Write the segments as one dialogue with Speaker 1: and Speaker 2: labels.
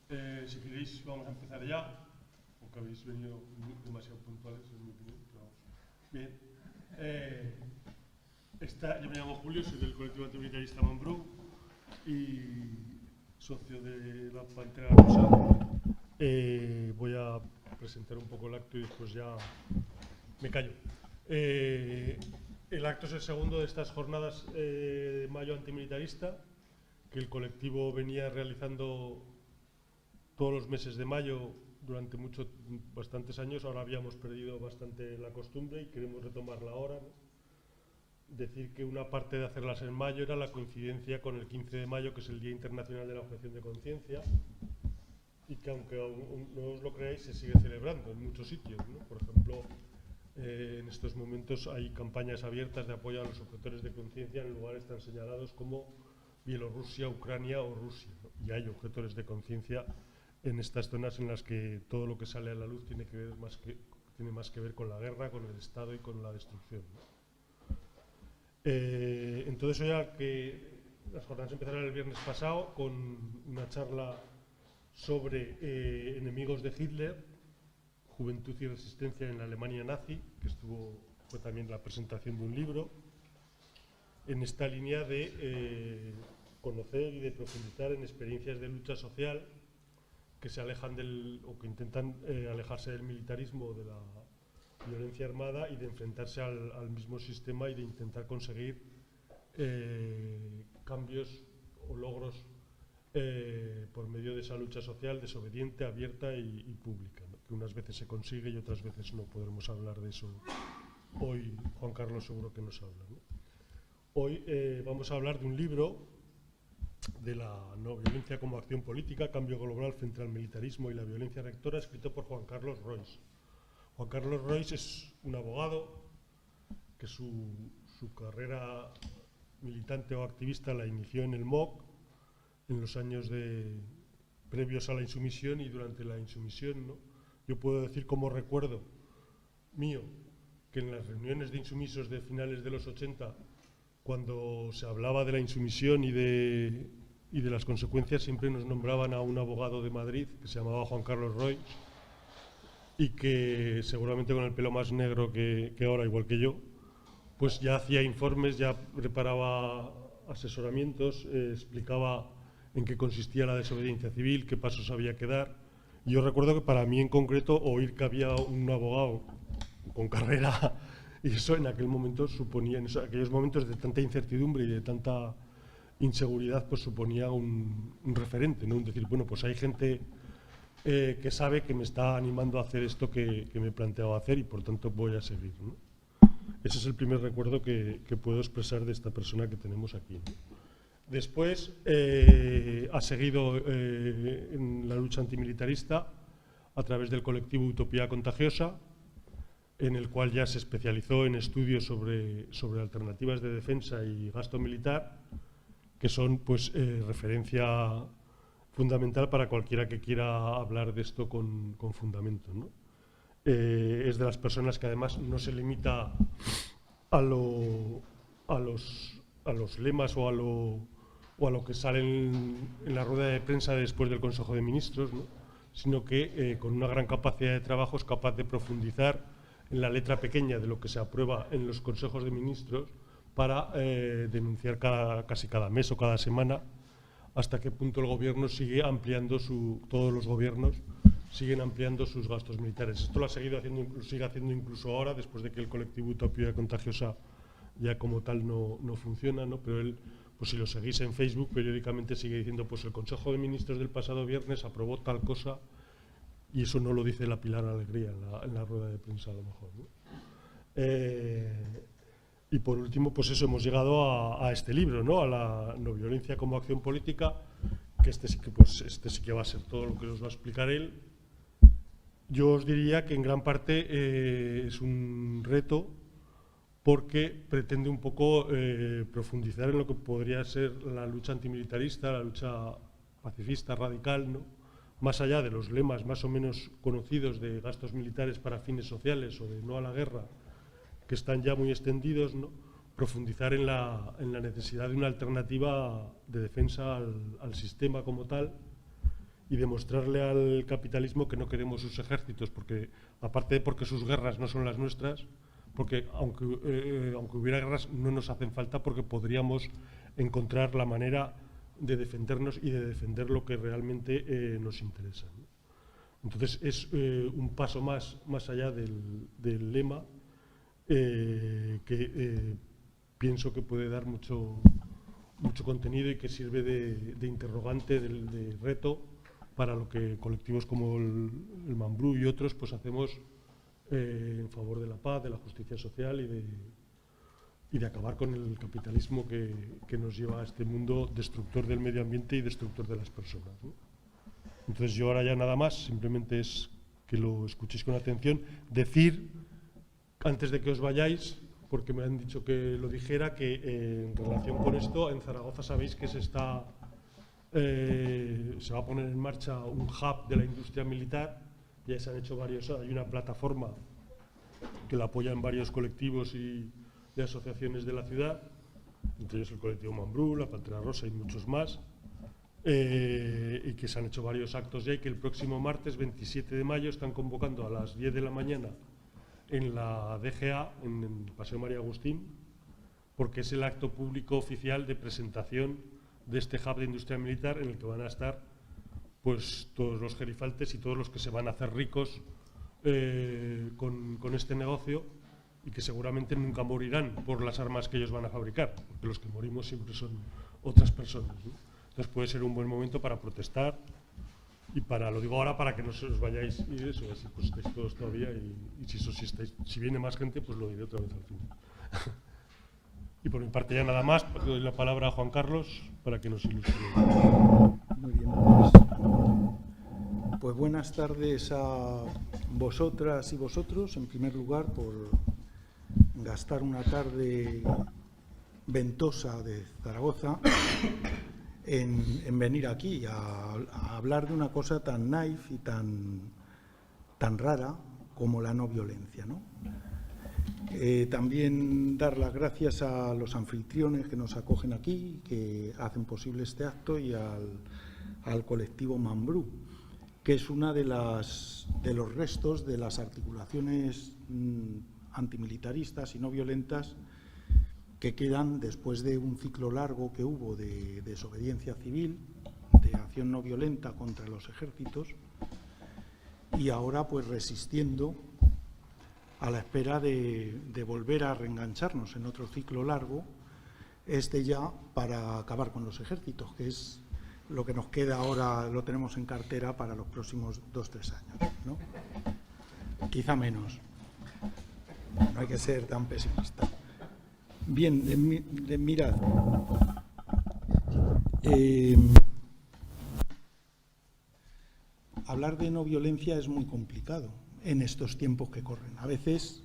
Speaker 1: Si queréis, vamos a empezar ya, porque habéis venido demasiado puntuales, en mi opinión. Pero vamos. Bien. Yo me llamo Julio, soy del colectivo antimilitarista Mambrú y socio de la Pantera Rosa. Voy a presentar un poco el acto y después ya me callo. El acto es el segundo de estas jornadas de mayo antimilitarista que el colectivo venía realizando todos los meses de mayo durante bastantes años. Ahora habíamos perdido bastante la costumbre y queremos retomarla ahora, ¿no? Decir que una parte de hacerlas en mayo era la coincidencia con el 15 de mayo, que es el Día Internacional de la Objeción de Conciencia, y que aunque aún no os lo creáis, se sigue celebrando en muchos sitios, ¿no? Por ejemplo, en estos momentos hay campañas abiertas de apoyo a los objetores de conciencia en lugares tan señalados como Bielorrusia, Ucrania o Rusia, ¿no? Y hay objetores de conciencia en estas zonas en las que todo lo que sale a la luz tiene más que ver con la guerra, con el Estado y con la destrucción, ¿no? Entonces, ya que las jornadas empezaron el viernes pasado con una charla sobre enemigos de Hitler, juventud y resistencia en la Alemania nazi, que fue también la presentación de un libro, en esta línea de conocer y de profundizar en experiencias de lucha social que se alejan o que intentan alejarse del militarismo, de la violencia armada, y de enfrentarse al mismo sistema y de intentar conseguir cambios o logros por medio de esa lucha social desobediente, abierta y pública, ¿no? Que unas veces se consigue y otras veces no. Podremos hablar de eso hoy. Juan Carlos seguro que nos habla, ¿no? Hoy vamos a hablar de un libro de la no violencia como acción política, cambio global frente al militarismo y la violencia rectora, escrito por Juan Carlos Rois. Juan Carlos Rois es un abogado que su carrera militante o activista la inició en el MOC en los años previos a la insumisión y durante la insumisión, ¿no? Yo puedo decir como recuerdo mío que en las reuniones de insumisos de finales de los 80, cuando se hablaba de la insumisión y de las consecuencias, siempre nos nombraban a un abogado de Madrid que se llamaba Juan Carlos Rois, y que seguramente con el pelo más negro que ahora, igual que yo, pues ya hacía informes, ya preparaba asesoramientos, explicaba en qué consistía la desobediencia civil, qué pasos había que dar. Y yo recuerdo que para mí en concreto oír que había un abogado con carrera, y eso en aquel momento suponía, en aquellos momentos de tanta incertidumbre y de tanta inseguridad, pues suponía un referente, ¿no? Un decir, bueno, pues hay gente que sabe que me está animando a hacer esto que me he planteado hacer y por tanto voy a seguir, ¿no? Ese es el primer recuerdo que puedo expresar de esta persona que tenemos aquí, ¿no? Después ha seguido en la lucha antimilitarista a través del colectivo Utopía Contagiosa, en el cual ya se especializó en estudios sobre alternativas de defensa y gasto militar, que son pues referencia fundamental para cualquiera que quiera hablar de esto con fundamento, ¿no? Es de las personas que además no se limita a los lemas o a lo que sale en la rueda de prensa después del Consejo de Ministros, ¿no? Sino que con una gran capacidad de trabajo es capaz de profundizar en la letra pequeña de lo que se aprueba en los Consejos de Ministros para denunciar casi cada mes o cada semana hasta qué punto el gobierno sigue ampliando todos los gobiernos siguen ampliando sus gastos militares. Esto lo sigue haciendo incluso ahora, después de que el colectivo Utopía Contagiosa ya como tal no funciona, ¿no? Pero él, pues si lo seguís en Facebook, periódicamente sigue diciendo, pues el Consejo de Ministros del pasado viernes aprobó tal cosa, y eso no lo dice la Pilar Alegría en la rueda de prensa, a lo mejor, ¿no? Y por último, pues eso, hemos llegado a este libro, ¿no? A la no violencia como acción política, que este sí que va a ser todo lo que os va a explicar él. Yo os diría que en gran parte es un reto, porque pretende un poco profundizar en lo que podría ser la lucha antimilitarista, la lucha pacifista, radical, ¿no? Más allá de los lemas más o menos conocidos de gastos militares para fines sociales o de no a la guerra, que están ya muy extendidos, ¿no? Profundizar en la necesidad de una alternativa de defensa al sistema como tal, y demostrarle al capitalismo que no queremos sus ejércitos, porque aparte de porque sus guerras no son las nuestras, porque aunque hubiera guerras no nos hacen falta, porque podríamos encontrar la manera de defendernos y de defender lo que realmente nos interesa, ¿no? Entonces es un paso más allá del lema, que pienso que puede dar mucho contenido y que sirve de interrogante, de reto para lo que colectivos como el Mambrú y otros pues hacemos en favor de la paz, de la justicia social y de acabar con el capitalismo que nos lleva a este mundo destructor del medio ambiente y destructor de las personas, ¿no? Entonces yo ahora ya nada más, simplemente es que lo escuchéis con atención, decir, antes de que os vayáis, porque me han dicho que lo dijera, que en relación con esto, en Zaragoza sabéis que se va a poner en marcha un hub de la industria militar. Ya se han hecho varios, hay una plataforma que la apoyan varios colectivos y de asociaciones de la ciudad, entre ellos el colectivo Mambrú, la Pantera Rosa y muchos más, y que se han hecho varios actos ya, y que el próximo martes 27 de mayo están convocando a las 10 de la mañana en la DGA, en el Paseo María Agustín, porque es el acto público oficial de presentación de este hub de industria militar, en el que van a estar pues todos los gerifaltes y todos los que se van a hacer ricos con este negocio, y que seguramente nunca morirán por las armas que ellos van a fabricar, porque los que morimos siempre son otras personas, ¿no? Entonces puede ser un buen momento para protestar y para, lo digo ahora para que no se os vayáis y eso, así pues estáis todos todavía y si viene más gente pues lo diré otra vez al final. Y por mi parte ya nada más, doy la palabra a Juan Carlos para que nos ilustre.
Speaker 2: Muy bien, pues buenas tardes a vosotras y vosotros, en primer lugar, por gastar una tarde ventosa de Zaragoza en venir aquí a hablar de una cosa tan naif y tan rara como la no violencia, ¿no? También dar las gracias a los anfitriones que nos acogen aquí, que hacen posible este acto, y al colectivo Mambrú, que es una de los restos de las articulaciones antimilitaristas y no violentas que quedan después de un ciclo largo que hubo de desobediencia civil, de acción no violenta contra los ejércitos, y ahora pues resistiendo a la espera de volver a reengancharnos en otro ciclo largo, ya para acabar con los ejércitos, que es lo que nos queda ahora, lo tenemos en cartera para los próximos 2-3 años, ¿no? Quizá menos. No hay que ser tan pesimista. Bien, mirad. Hablar de no violencia es muy complicado en estos tiempos que corren. A veces,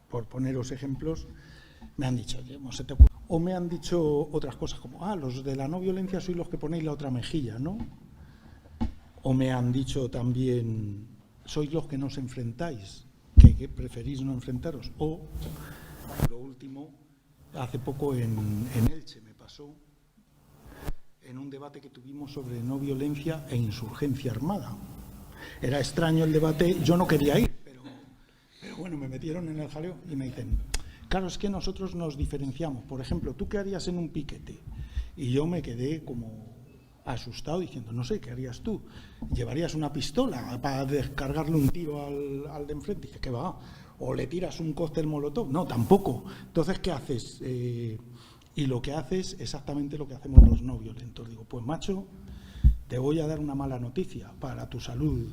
Speaker 2: por poneros ejemplos, me han dicho, o me han dicho otras cosas como, los de la no violencia sois los que ponéis la otra mejilla, ¿no? O me han dicho también, sois los que no os enfrentáis, que preferís no enfrentaros. O, lo último, hace poco en Elche me pasó, en un debate que tuvimos sobre no violencia e insurgencia armada. Era extraño el debate, yo no quería ir, pero bueno, me metieron en el jaleo y me dicen, claro, es que nosotros nos diferenciamos. Por ejemplo, ¿tú qué harías en un piquete? Y yo me quedé como asustado diciendo, no sé, ¿qué harías tú? ¿Llevarías una pistola para descargarle un tiro al de enfrente? Y dije, ¿qué va? ¿O le tiras un cóctel molotov? No, tampoco. Entonces, ¿qué haces? Y lo que haces es exactamente lo que hacemos los no violentos. Digo, pues macho, te voy a dar una mala noticia para tu salud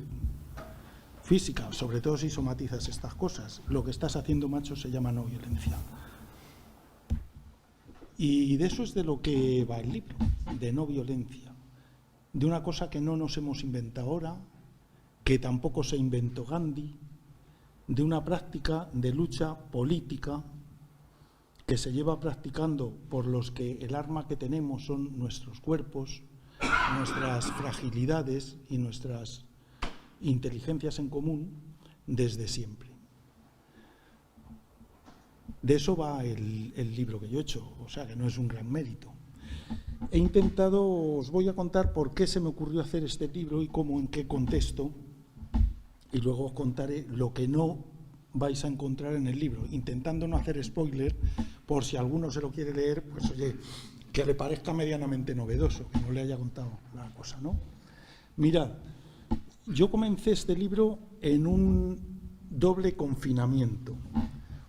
Speaker 2: física, sobre todo si somatizas estas cosas. Lo que estás haciendo, macho, se llama no violencia. Y de eso es de lo que va el libro, de no violencia. De una cosa que no nos hemos inventado ahora, que tampoco se inventó Gandhi, de una práctica de lucha política que se lleva practicando por los que el arma que tenemos son nuestros cuerpos, nuestras fragilidades y nuestras inteligencias en común desde siempre. De eso va el libro que yo he hecho, o sea que no es un gran mérito. os voy a contar por qué se me ocurrió hacer este libro y cómo, en qué contexto, y luego os contaré lo que no vais a encontrar en el libro, intentando no hacer spoiler, por si alguno se lo quiere leer, pues oye, que le parezca medianamente novedoso, que no le haya contado la cosa, ¿no? Mirad, yo comencé este libro en un doble confinamiento.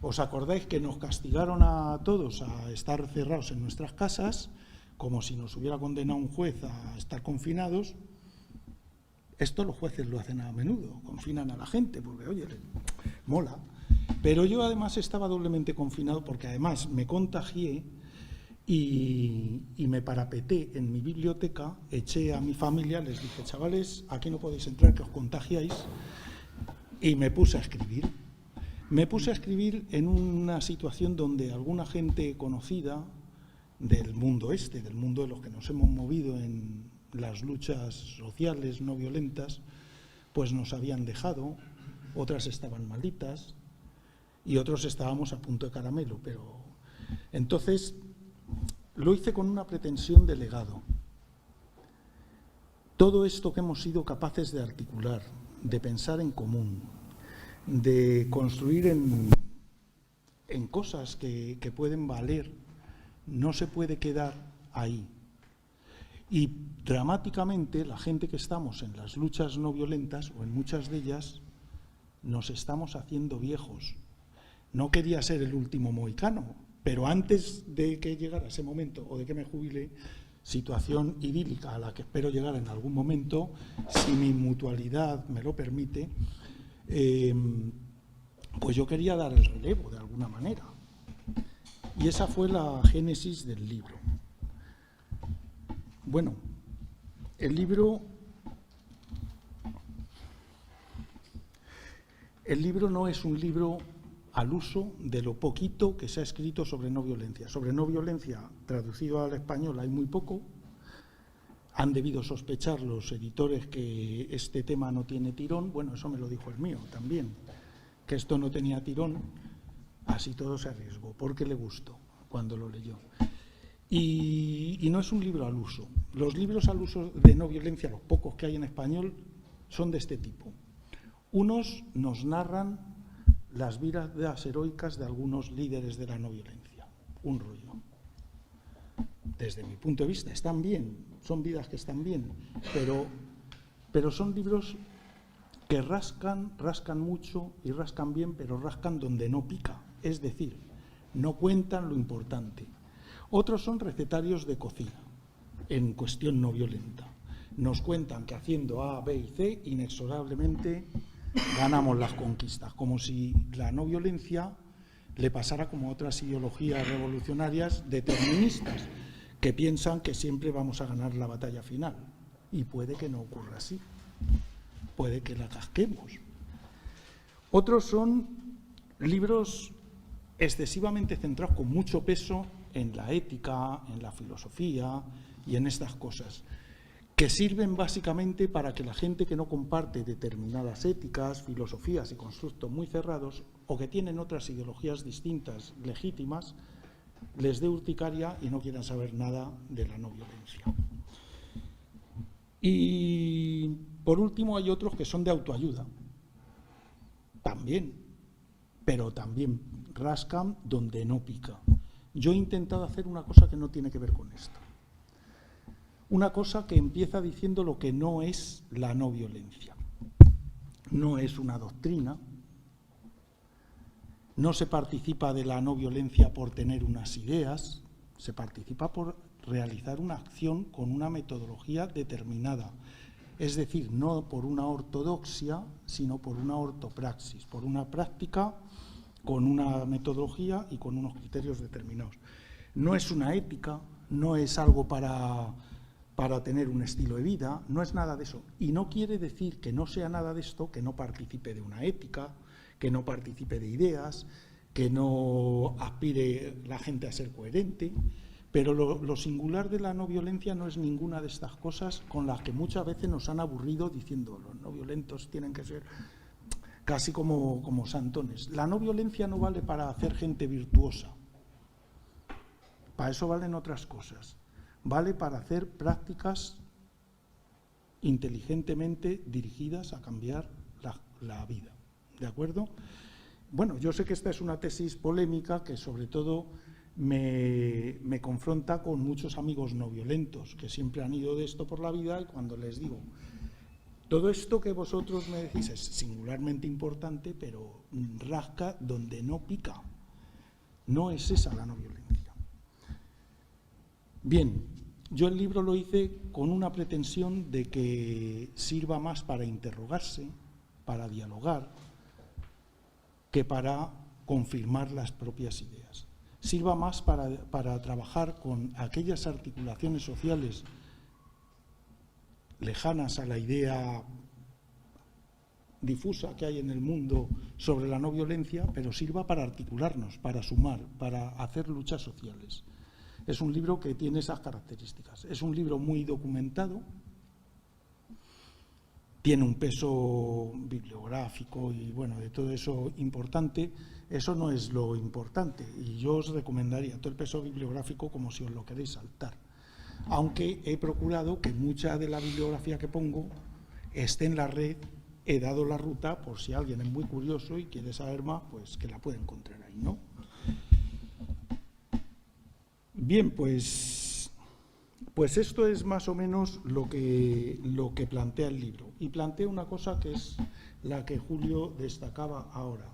Speaker 2: ¿Os acordáis que nos castigaron a todos a estar cerrados en nuestras casas, como si nos hubiera condenado un juez a estar confinados? Esto los jueces lo hacen a menudo, confinan a la gente, porque, oye, mola. Pero yo además estaba doblemente confinado porque además me contagié y me parapeté en mi biblioteca, eché a mi familia, les dije, chavales, aquí no podéis entrar, que os contagiáis, y me puse a escribir. Me puse a escribir en una situación donde alguna gente conocida del mundo del mundo de los que nos hemos movido en las luchas sociales no violentas, pues nos habían dejado, otras estaban malitas y otros estábamos a punto de caramelo, pero entonces lo hice con una pretensión de legado. Todo esto que hemos sido capaces de articular, de pensar en común, de construir en cosas que pueden valer, no se puede quedar ahí. Y dramáticamente la gente que estamos en las luchas no violentas, o en muchas de ellas, nos estamos haciendo viejos. No quería ser el último mohicano, pero antes de que llegara ese momento o de que me jubile, situación idílica a la que espero llegar en algún momento, si mi mutualidad me lo permite, pues yo quería dar el relevo de alguna manera. Y esa fue la génesis del libro. Bueno, el libro no es un libro al uso de lo poquito que se ha escrito sobre no violencia. Sobre no violencia, traducido al español, hay muy poco. Han debido sospechar los editores que este tema no tiene tirón. Bueno, eso me lo dijo el mío también, que esto no tenía tirón, así todo se arriesgó, porque le gustó cuando lo leyó. Y no es un libro al uso. Los libros al uso de no violencia, los pocos que hay en español, son de este tipo. Unos nos narran las vidas heroicas de algunos líderes de la no violencia. Un rollo. Desde mi punto de vista, están bien, son vidas que están bien, pero son libros que rascan mucho y rascan bien, pero rascan donde no pica. Es decir, no cuentan lo importante. Otros son recetarios de cocina, en cuestión no violenta. Nos cuentan que haciendo A, B y C, inexorablemente ganamos las conquistas, como si la no violencia le pasara como a otras ideologías revolucionarias deterministas, que piensan que siempre vamos a ganar la batalla final. Y puede que no ocurra así, puede que la casquemos. Otros son libros excesivamente centrados, con mucho peso en la ética, en la filosofía y en estas cosas, que sirven básicamente para que la gente que no comparte determinadas éticas, filosofías y constructos muy cerrados, o que tienen otras ideologías distintas, legítimas, les dé urticaria y no quieran saber nada de la no violencia. Y por último hay otros que son de autoayuda, también, pero también rascan donde no pica. Yo he intentado hacer una cosa que no tiene que ver con esto. Una cosa que empieza diciendo lo que no es la no violencia. No es una doctrina, no se participa de la no violencia por tener unas ideas, se participa por realizar una acción con una metodología determinada. Es decir, no por una ortodoxia, sino por una ortopraxis, por una práctica con una metodología y con unos criterios determinados. No es una ética, no es algo para tener un estilo de vida, no es nada de eso. Y no quiere decir que no sea nada de esto, que no participe de una ética, que no participe de ideas, que no aspire la gente a ser coherente, pero lo singular de la no violencia no es ninguna de estas cosas con las que muchas veces nos han aburrido diciendo los no violentos tienen que ser casi como santones. La no violencia no vale para hacer gente virtuosa, para eso valen otras cosas. vale para hacer prácticas inteligentemente dirigidas a cambiar la vida. ¿De acuerdo? Bueno, yo sé que esta es una tesis polémica que sobre todo me confronta con muchos amigos no violentos que siempre han ido de esto por la vida, y cuando les digo, todo esto que vosotros me decís es singularmente importante, pero rasca donde no pica. No es esa la no violencia. Bien, yo el libro lo hice con una pretensión de que sirva más para interrogarse, para dialogar, que para confirmar las propias ideas. Sirva más para trabajar con aquellas articulaciones sociales lejanas a la idea difusa que hay en el mundo sobre la no violencia, pero sirva para articularnos, para sumar, para hacer luchas sociales. Es un libro que tiene esas características. Es un libro muy documentado, tiene un peso bibliográfico y, bueno, de todo eso importante. Eso no es lo importante, y yo os recomendaría todo el peso bibliográfico como si os lo queréis saltar. Aunque he procurado que mucha de la bibliografía que pongo esté en la red. He dado la ruta por si alguien es muy curioso y quiere saber más, pues que la puede encontrar ahí, ¿no? Bien, pues esto es más o menos lo que plantea el libro. Y plantea una cosa que es la que Julio destacaba ahora.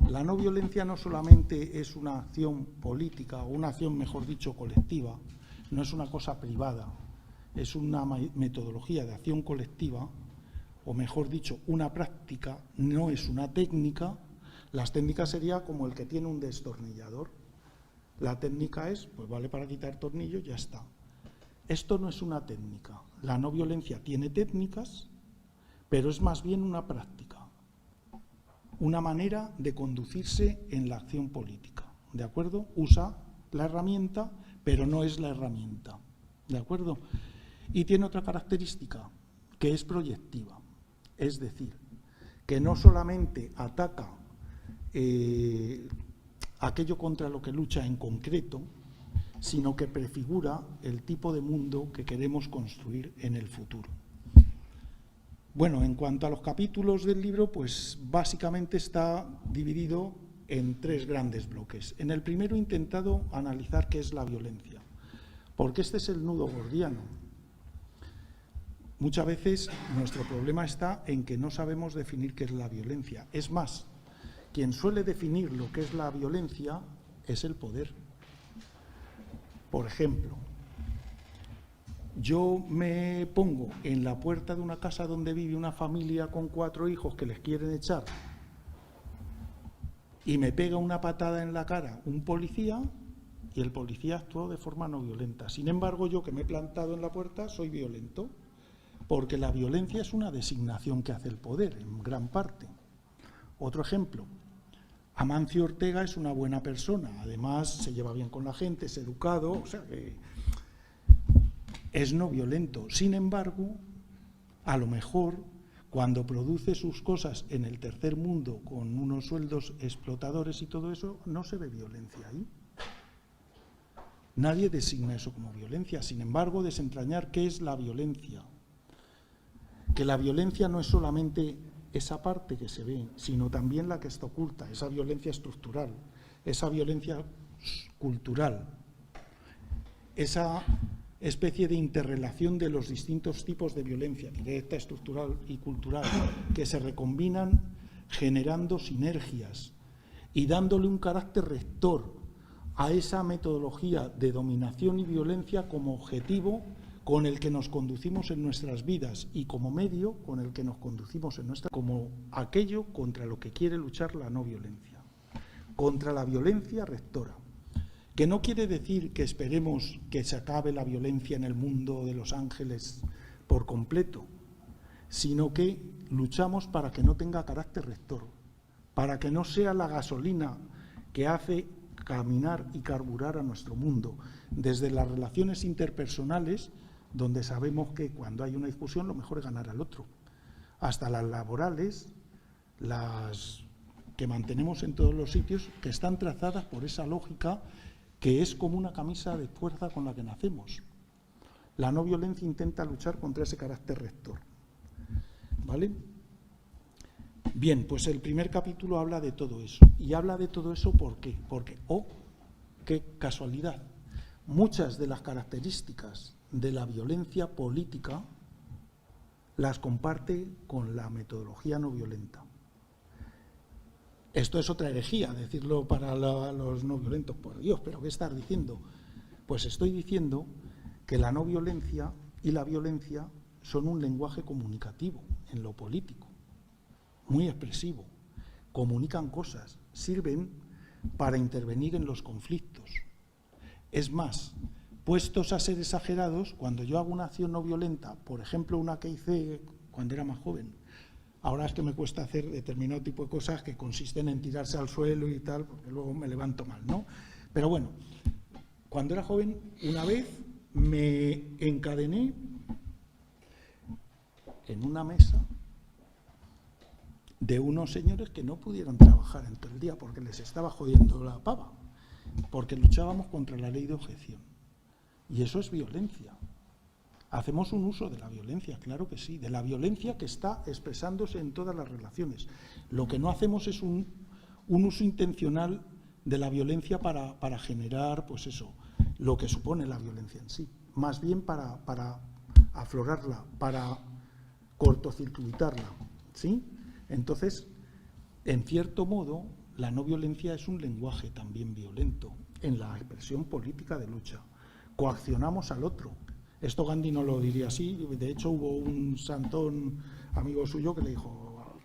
Speaker 2: La no violencia no solamente es una acción política, o una acción, mejor dicho, colectiva, no es una cosa privada, es una metodología de acción colectiva, o mejor dicho, una práctica, no es una técnica. Las técnicas sería como el que tiene un destornillador. La técnica es, pues vale para quitar tornillos, ya está. Esto no es una técnica. La no violencia tiene técnicas, pero es más bien una práctica, una manera de conducirse en la acción política. ¿De acuerdo? Usa la herramienta, pero no es la herramienta. ¿De acuerdo? Y tiene otra característica, que es proyectiva. Es decir, que no solamente ataca aquello contra lo que lucha en concreto, sino que prefigura el tipo de mundo que queremos construir en el futuro. Bueno, en cuanto a los capítulos del libro, pues básicamente está dividido en 3 grandes bloques. En el primero he intentado analizar qué es la violencia, porque este es el nudo gordiano. Muchas veces nuestro problema está en que no sabemos definir qué es la violencia. Es más, quien suele definir lo que es la violencia es el poder. Por ejemplo, yo me pongo en la puerta de una casa donde vive una familia con 4 hijos que les quieren echar y me pega una patada en la cara un policía, y el policía actuó de forma no violenta. Sin embargo, yo que me he plantado en la puerta soy violento, porque la violencia es una designación que hace el poder, en gran parte. Otro ejemplo, Amancio Ortega es una buena persona, además se lleva bien con la gente, es educado, o sea que es no violento. Sin embargo, a lo mejor, cuando produce sus cosas en el tercer mundo con unos sueldos explotadores y todo eso, no se ve violencia ahí. Nadie designa eso como violencia. Sin embargo, desentrañar qué es la violencia. Que la violencia no es solamente esa parte que se ve, sino también la que está oculta, esa violencia estructural, esa violencia cultural, esa especie de interrelación de los distintos tipos de violencia, directa, estructural y cultural, que se recombinan generando sinergias y dándole un carácter rector a esa metodología de dominación y violencia como objetivo con el que nos conducimos en nuestras vidas y como medio con el que nos conducimos en nuestra, como aquello contra lo que quiere luchar la no violencia, contra la violencia rectora, que no quiere decir que esperemos que se acabe la violencia en el mundo de los ángeles por completo, sino que luchamos para que no tenga carácter rector, para que no sea la gasolina que hace caminar y carburar a nuestro mundo, desde las relaciones interpersonales, donde sabemos que cuando hay una discusión lo mejor es ganar al otro, hasta las laborales, las que mantenemos en todos los sitios, que están trazadas por esa lógica que es como una camisa de fuerza con la que nacemos. La no violencia intenta luchar contra ese carácter rector. ¿Vale? Bien, pues el primer capítulo habla de todo eso. Y habla de todo eso ¿por qué? Porque, qué casualidad, muchas de las características de la violencia política las comparte con la metodología no violenta. Esto es otra herejía, decirlo para los no violentos, por Dios, pero ¿qué estás diciendo? Pues estoy diciendo que la no violencia y la violencia son un lenguaje comunicativo en lo político, muy expresivo, comunican cosas, sirven para intervenir en los conflictos. Es más, puestos a ser exagerados, cuando yo hago una acción no violenta, por ejemplo, una que hice cuando era más joven, ahora es que me cuesta hacer determinado tipo de cosas que consisten en tirarse al suelo y tal, porque luego me levanto mal, ¿no? Pero bueno, cuando era joven, una vez me encadené en una mesa de unos señores que no pudieron trabajar en todo el día porque les estaba jodiendo la pava, porque luchábamos contra la ley de objeción. Y eso es violencia. Hacemos un uso de la violencia, claro que sí, de la violencia que está expresándose en todas las relaciones. Lo que no hacemos es un uso intencional de la violencia para generar, pues eso, lo que supone la violencia en sí. Más bien para aflorarla, para cortocircuitarla, ¿sí? Entonces, en cierto modo, la no violencia es un lenguaje también violento en la expresión política de lucha. Coaccionamos al otro. Esto Gandhi no lo diría así. De hecho, hubo un santón amigo suyo que le dijo: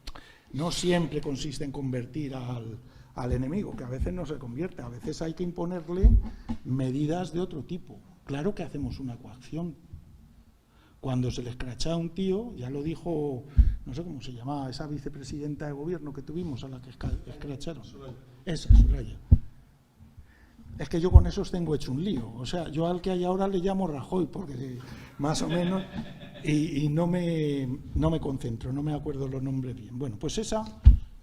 Speaker 2: no siempre consiste en convertir al enemigo, que a veces no se convierte, a veces hay que imponerle medidas de otro tipo. Claro que hacemos una coacción. Cuando se le escracha a un tío, ya lo dijo, no sé cómo se llamaba, esa vicepresidenta de gobierno que tuvimos, a la que escracharon. Esa, Soraya. Es que yo con esos tengo hecho un lío. O sea, yo al que hay ahora le llamo Rajoy, porque más o menos, y no me concentro, no me acuerdo los nombres bien. Bueno, pues esa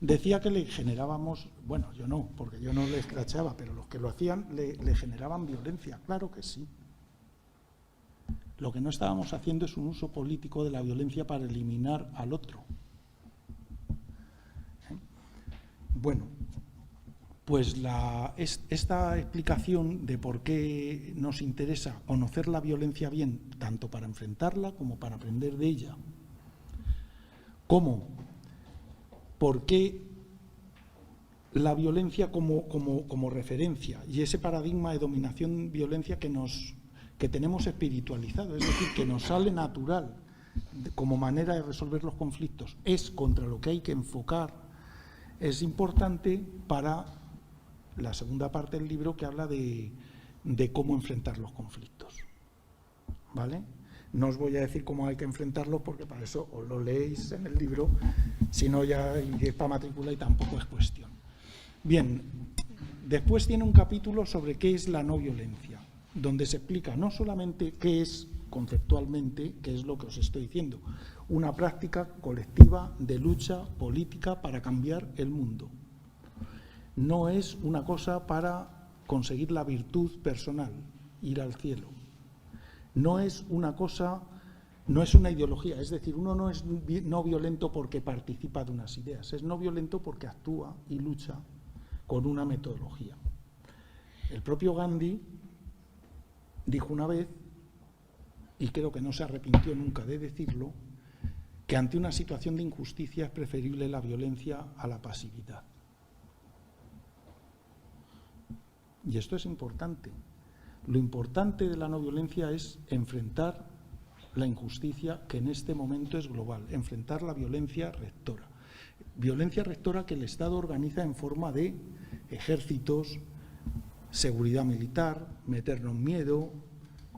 Speaker 2: decía que le generábamos, bueno, yo no, porque yo no le escrachaba, pero los que lo hacían le generaban violencia, claro que sí. Lo que no estábamos haciendo es un uso político de la violencia para eliminar al otro. Bueno, pues esta explicación de por qué nos interesa conocer la violencia bien, tanto para enfrentarla como para aprender de ella. ¿Cómo? ¿Por qué la violencia como referencia y ese paradigma de dominación-violencia que tenemos espiritualizado, es decir, que nos sale natural como manera de resolver los conflictos, es contra lo que hay que enfocar, es importante para la segunda parte del libro, que habla de cómo enfrentar los conflictos. ¿Vale? No os voy a decir cómo hay que enfrentarlos, porque para eso os lo leéis en el libro, si no ya iréis para matrícula y tampoco es cuestión. Bien, después tiene un capítulo sobre qué es la no violencia, donde se explica no solamente qué es conceptualmente, que es lo que os estoy diciendo, una práctica colectiva de lucha política para cambiar el mundo. No es una cosa para conseguir la virtud personal, ir al cielo. No es una cosa, no es una ideología, es decir, uno no es no violento porque participa de unas ideas, es no violento porque actúa y lucha con una metodología. El propio Gandhi dijo una vez, y creo que no se arrepintió nunca de decirlo, que ante una situación de injusticia es preferible la violencia a la pasividad. Y esto es importante. Lo importante de la no violencia es enfrentar la injusticia que en este momento es global, enfrentar la violencia rectora. Violencia rectora que el Estado organiza en forma de ejércitos, seguridad militar, meternos miedo,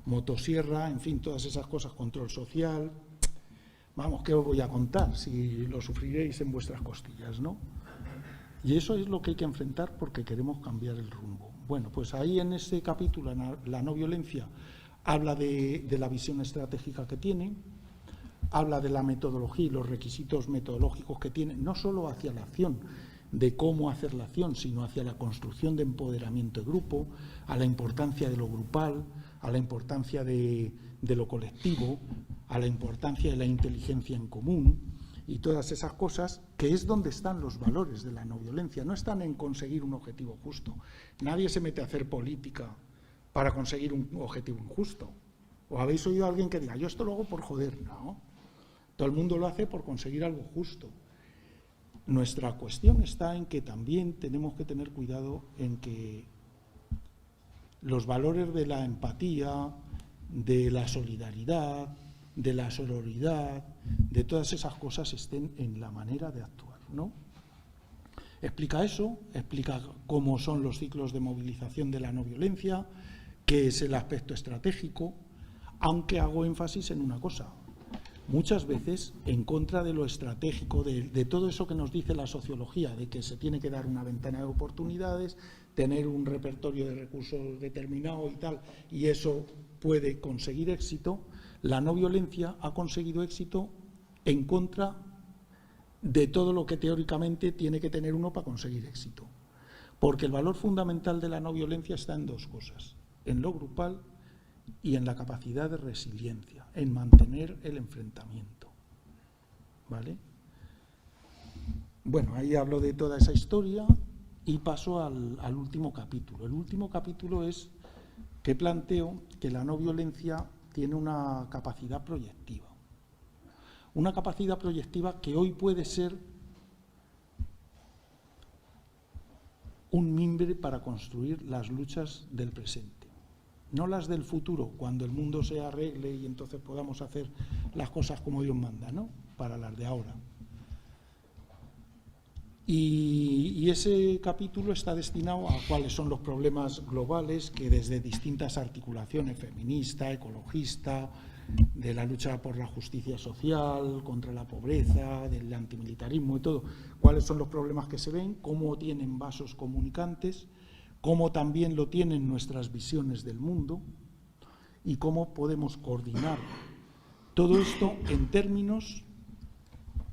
Speaker 2: motosierra, en fin, todas esas cosas, control social. Vamos, ¿qué os voy a contar? Si lo sufriréis en vuestras costillas, ¿no? Y eso es lo que hay que enfrentar porque queremos cambiar el rumbo. Bueno, pues ahí en ese capítulo, la no violencia, habla de la visión estratégica que tiene, habla de la metodología y los requisitos metodológicos que tiene, no solo hacia la acción, de cómo hacer la acción, sino hacia la construcción de empoderamiento de grupo, a la importancia de lo grupal, a la importancia de lo colectivo, a la importancia de la inteligencia en común y todas esas cosas, que es donde están los valores de la no violencia. No están en conseguir un objetivo justo. Nadie se mete a hacer política para conseguir un objetivo injusto. ¿O habéis oído a alguien que diga, yo esto lo hago por joder? No. Todo el mundo lo hace por conseguir algo justo. Nuestra cuestión está en que también tenemos que tener cuidado en que los valores de la empatía, de la solidaridad, de la sororidad, de todas esas cosas estén en la manera de actuar, ¿no? Explica eso, explica cómo son los ciclos de movilización de la no violencia, qué es el aspecto estratégico, aunque hago énfasis en una cosa. Muchas veces, en contra de lo estratégico, de todo eso que nos dice la sociología, de que se tiene que dar una ventana de oportunidades, tener un repertorio de recursos determinado y tal, y eso puede conseguir éxito, la no violencia ha conseguido éxito en contra de todo lo que teóricamente tiene que tener uno para conseguir éxito. Porque el valor fundamental de la no violencia está en dos cosas, en lo grupal y en la capacidad de resiliencia, en mantener el enfrentamiento. ¿Vale? Bueno, ahí hablo de toda esa historia y paso al último capítulo. El último capítulo es que planteo que la no violencia tiene una capacidad proyectiva. Una capacidad proyectiva que hoy puede ser un mimbre para construir las luchas del presente. No las del futuro, cuando el mundo se arregle y entonces podamos hacer las cosas como Dios manda, ¿no? Para las de ahora. Y ese capítulo está destinado a cuáles son los problemas globales que desde distintas articulaciones, feminista, ecologista, de la lucha por la justicia social, contra la pobreza, del antimilitarismo y todo, cuáles son los problemas que se ven, cómo tienen vasos comunicantes, cómo también lo tienen nuestras visiones del mundo y cómo podemos coordinar todo esto en términos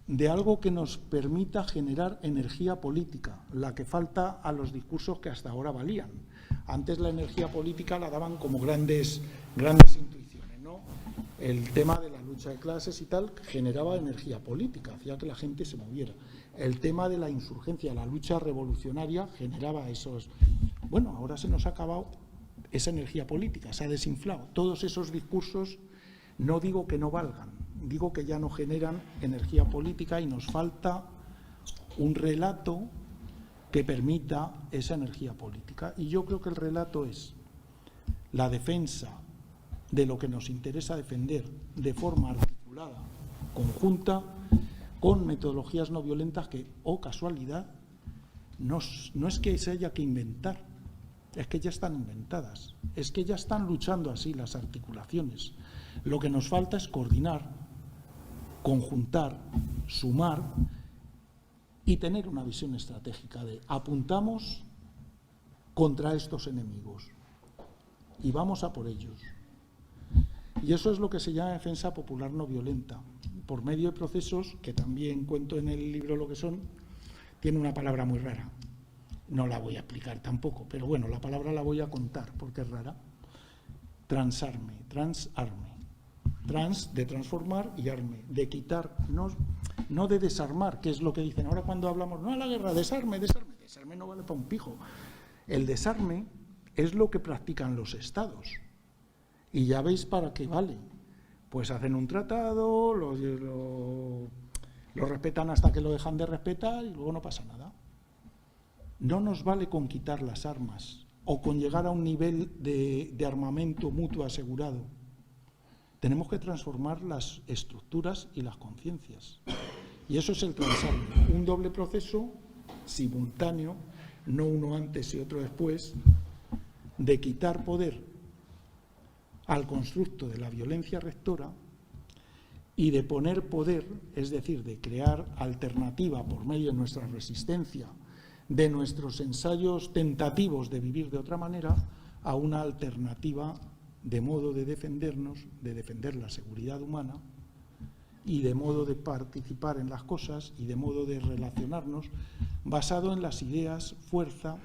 Speaker 2: de algo que nos permita generar energía política, la que falta a los discursos que hasta ahora valían. Antes la energía política la daban como grandes intuiciones, ¿no? El tema de la lucha de clases y tal generaba energía política, hacía que la gente se moviera. El tema de la insurgencia, la lucha revolucionaria generaba esos... Bueno, ahora se nos ha acabado esa energía política, se ha desinflado. Todos esos discursos, no digo que no valgan, digo que ya no generan energía política y nos falta un relato que permita esa energía política. Y yo creo que el relato es la defensa de lo que nos interesa defender de forma articulada, conjunta, con metodologías no violentas que, oh casualidad, no es que se haya que inventar, es que ya están inventadas, es que ya están luchando así las articulaciones. Lo que nos falta es coordinar, conjuntar, sumar y tener una visión estratégica de apuntamos contra estos enemigos y vamos a por ellos. Y eso es lo que se llama defensa popular no violenta, por medio de procesos que también cuento en el libro lo que son. Tiene una palabra muy rara, no la voy a explicar tampoco, pero bueno, la palabra la voy a contar porque es rara. Transarme, trans de transformar y arme, de quitar, no de desarmar, que es lo que dicen ahora cuando hablamos, no a la guerra, desarme no vale para un pijo. El desarme es lo que practican los estados y ya veis para qué vale. Pues hacen un tratado, lo respetan hasta que lo dejan de respetar y luego no pasa nada. No nos vale con quitar las armas o con llegar a un nivel de armamento mutuo asegurado. Tenemos que transformar las estructuras y las conciencias. Y eso es el transarme, un doble proceso simultáneo, no uno antes y otro después, de quitar poder al constructo de la violencia rectora y de poner poder, es decir, de crear alternativa por medio de nuestra resistencia, de nuestros ensayos tentativos de vivir de otra manera, a una alternativa de modo de defendernos, de defender la seguridad humana y de modo de participar en las cosas y de modo de relacionarnos basado en las ideas, fuerza,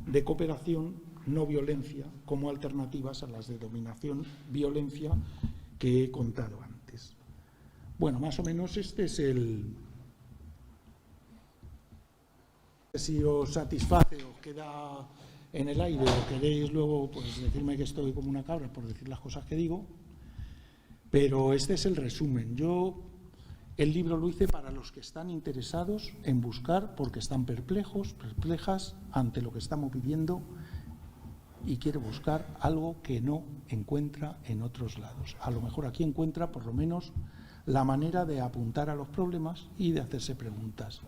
Speaker 2: de cooperación no violencia como alternativas a las de dominación, violencia que he contado antes. Bueno, más o menos este es el... Si os satisface, os queda en el aire o queréis luego pues decirme que estoy como una cabra por decir las cosas que digo, pero este es el resumen. Yo el libro lo hice para los que están interesados en buscar porque están perplejos, perplejas ante lo que estamos viviendo y quiere buscar algo que no encuentra en otros lados. A lo mejor aquí encuentra por lo menos la manera de apuntar a los problemas y de hacerse preguntas,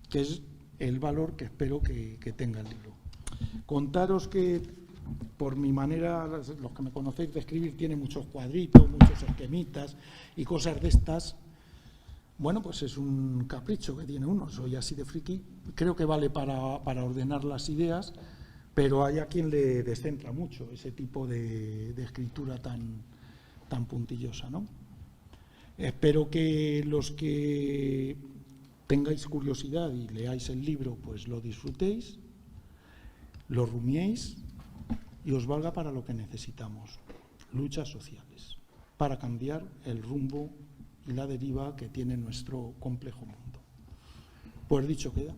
Speaker 2: que es el valor que espero que tenga el libro. Contaros que por mi manera, los que me conocéis de escribir, tiene muchos cuadritos, muchos esquemitas y cosas de estas. Bueno, pues es un capricho que tiene uno, soy así de friki, creo que vale para ordenar las ideas, pero hay a quien le descentra mucho ese tipo de escritura tan puntillosa, ¿no? Espero que los que tengáis curiosidad y leáis el libro, pues lo disfrutéis, lo rumiéis y os valga para lo que necesitamos, luchas sociales, para cambiar el rumbo y la deriva que tiene nuestro complejo mundo. Pues dicho queda.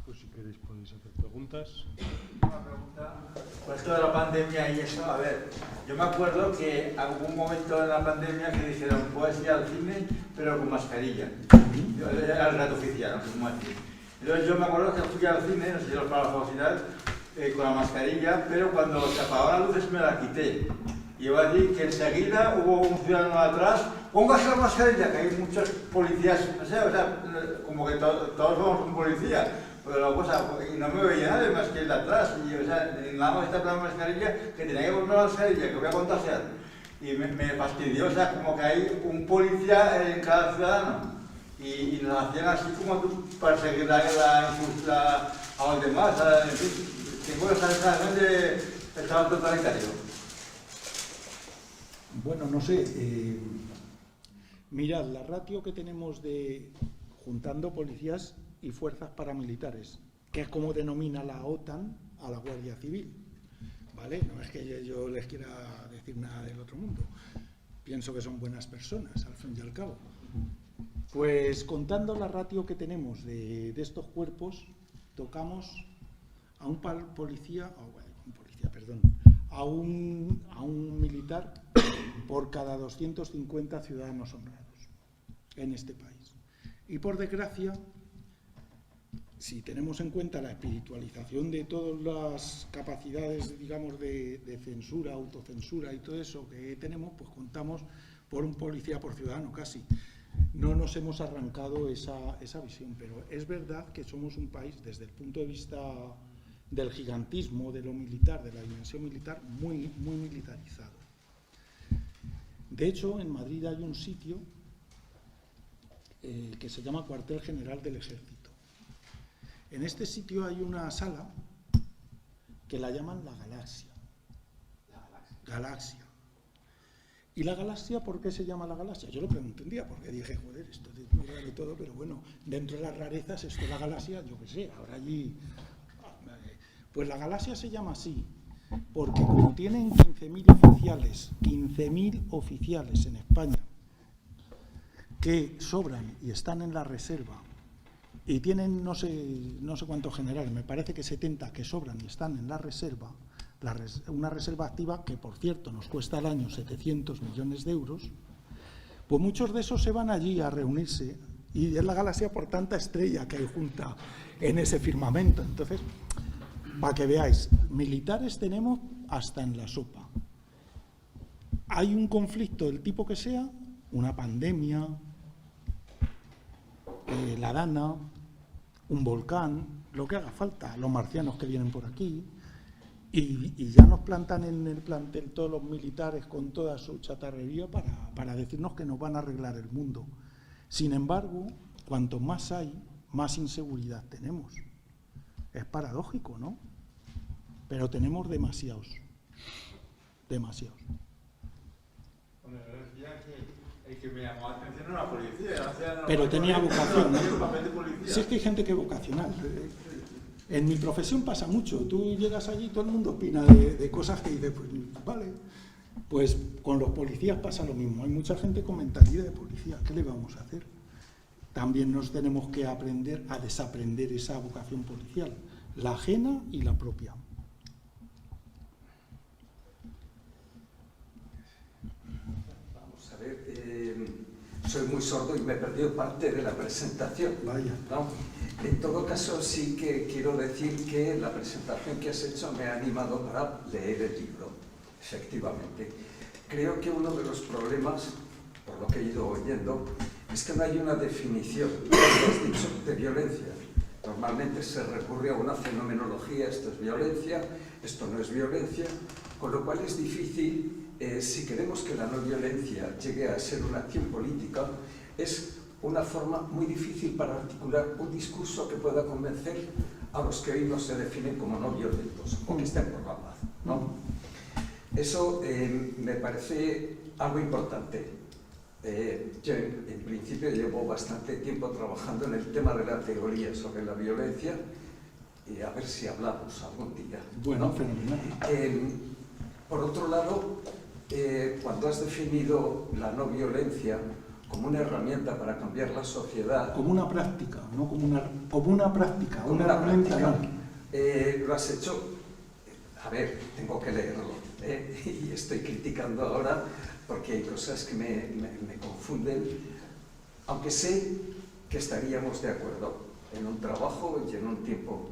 Speaker 1: Pues si queréis podéis hacer preguntas.
Speaker 3: Una pregunta. Pues esto de la pandemia y eso, a ver, yo me acuerdo que algún momento en la pandemia que dijeron puedes ir al cine pero con mascarilla. Era el reto oficial, no sé cómo decir. Entonces yo me acuerdo que fui al cine, no sé si os para la famosidad, con la mascarilla, pero cuando se apagaron las luces me la quité. Y iba a decir que enseguida hubo un ciudadano atrás, póngase la mascarilla, que hay muchos policías, no sé, o sea, como que todos somos un policía. Pero la cosa, y no me veía nadie más que el de atrás, y o sea, nada más está la mascarilla, que tenía que poner la mascarilla, que voy a contagiar. Y me fastidió, o sea, como que hay un policía en cada ciudadano. Y nos hacían así como tú para seguir a los demás. En fin, tengo esa sensación de Estado totalitario.
Speaker 2: Bueno, no sé. Mirad, la ratio que tenemos de juntando policías y fuerzas paramilitares, que es como denomina la OTAN a la Guardia Civil, ¿vale? No es que yo les quiera decir nada del otro mundo. Pienso que son buenas personas, al fin y al cabo. Pues contando la ratio que tenemos de estos cuerpos, tocamos a un policía, a un militar por cada 250 ciudadanos honrados en este país. Y por desgracia, si tenemos en cuenta la espiritualización de todas las capacidades, digamos, de censura, autocensura y todo eso que tenemos, pues contamos por un policía por ciudadano casi. No nos hemos arrancado esa visión, pero es verdad que somos un país, desde el punto de vista del gigantismo, de lo militar, de la dimensión militar, muy militarizado. De hecho, en Madrid hay un sitio que se llama Cuartel General del Ejército. En este sitio hay una sala que la llaman la Galaxia. Galaxia. ¿Y la galaxia por qué se llama la galaxia? Yo lo pregunté un día porque dije, joder, esto es muy raro y todo, pero bueno, dentro de las rarezas, esto es la galaxia, yo qué sé, ahora allí... Pues la galaxia se llama así porque como tienen 15.000 oficiales en España que sobran y están en la reserva y tienen no sé cuántos generales, me parece que 70 que sobran y están en la reserva, una reserva activa que, por cierto, nos cuesta al año 700 millones de euros, pues muchos de esos se van allí a reunirse y es la galaxia por tanta estrella que hay junta en ese firmamento. Entonces, para que veáis, militares tenemos hasta en la sopa. Hay un conflicto del tipo que sea, una pandemia, la Dana, un volcán, lo que haga falta, los marcianos que vienen por aquí, y ya nos plantan en el plantel todos los militares con toda su chatarrería para decirnos que nos van a arreglar el mundo. Sin embargo, cuanto más hay, más inseguridad tenemos. Es paradójico, ¿no? Pero tenemos demasiados.
Speaker 3: Bueno, yo decía que Es que me llamó la atención la policía.
Speaker 2: Pero tenía vocación, ¿no?
Speaker 3: El papel de policía.
Speaker 2: Si es que hay gente que es vocacional. En mi profesión pasa mucho. Tú llegas allí y todo el mundo opina de cosas que dices, pues vale. Pues con los policías pasa lo mismo. Hay mucha gente con mentalidad de policía. ¿Qué le vamos a hacer? También nos tenemos que aprender a desaprender esa vocación policial, la ajena y la propia.
Speaker 4: Vamos a ver, soy muy sordo y me he perdido parte de la presentación.
Speaker 2: Vaya.
Speaker 4: ¿No? En todo caso, sí que quiero decir que la presentación que has hecho me ha animado para leer el libro, efectivamente. Creo que uno de los problemas, por lo que he ido oyendo, es que no hay una definición, como has dicho, de violencia. Normalmente se recurre a una fenomenología, esto es violencia, esto no es violencia, con lo cual es difícil, si queremos que la no violencia llegue a ser una acción política, es una forma muy difícil para articular un discurso que pueda convencer a los que hoy no se definen como no violentos o que estén por la paz, ¿no? Eso me parece algo importante. Yo en principio llevo bastante tiempo trabajando en el tema de la teoría sobre la violencia y a ver si hablamos algún día.
Speaker 2: Bueno,
Speaker 4: ¿no?
Speaker 2: fenomenal.
Speaker 4: Por otro lado, cuando has definido la no violencia como una herramienta para cambiar la sociedad...
Speaker 2: Como una práctica, no como una práctica,
Speaker 4: como
Speaker 2: una
Speaker 4: una
Speaker 2: herramienta
Speaker 4: práctica,
Speaker 2: no.
Speaker 4: lo has hecho... A ver, tengo que leerlo, y estoy criticando ahora porque hay cosas que me confunden, aunque sé que estaríamos de acuerdo en un trabajo y en un tiempo.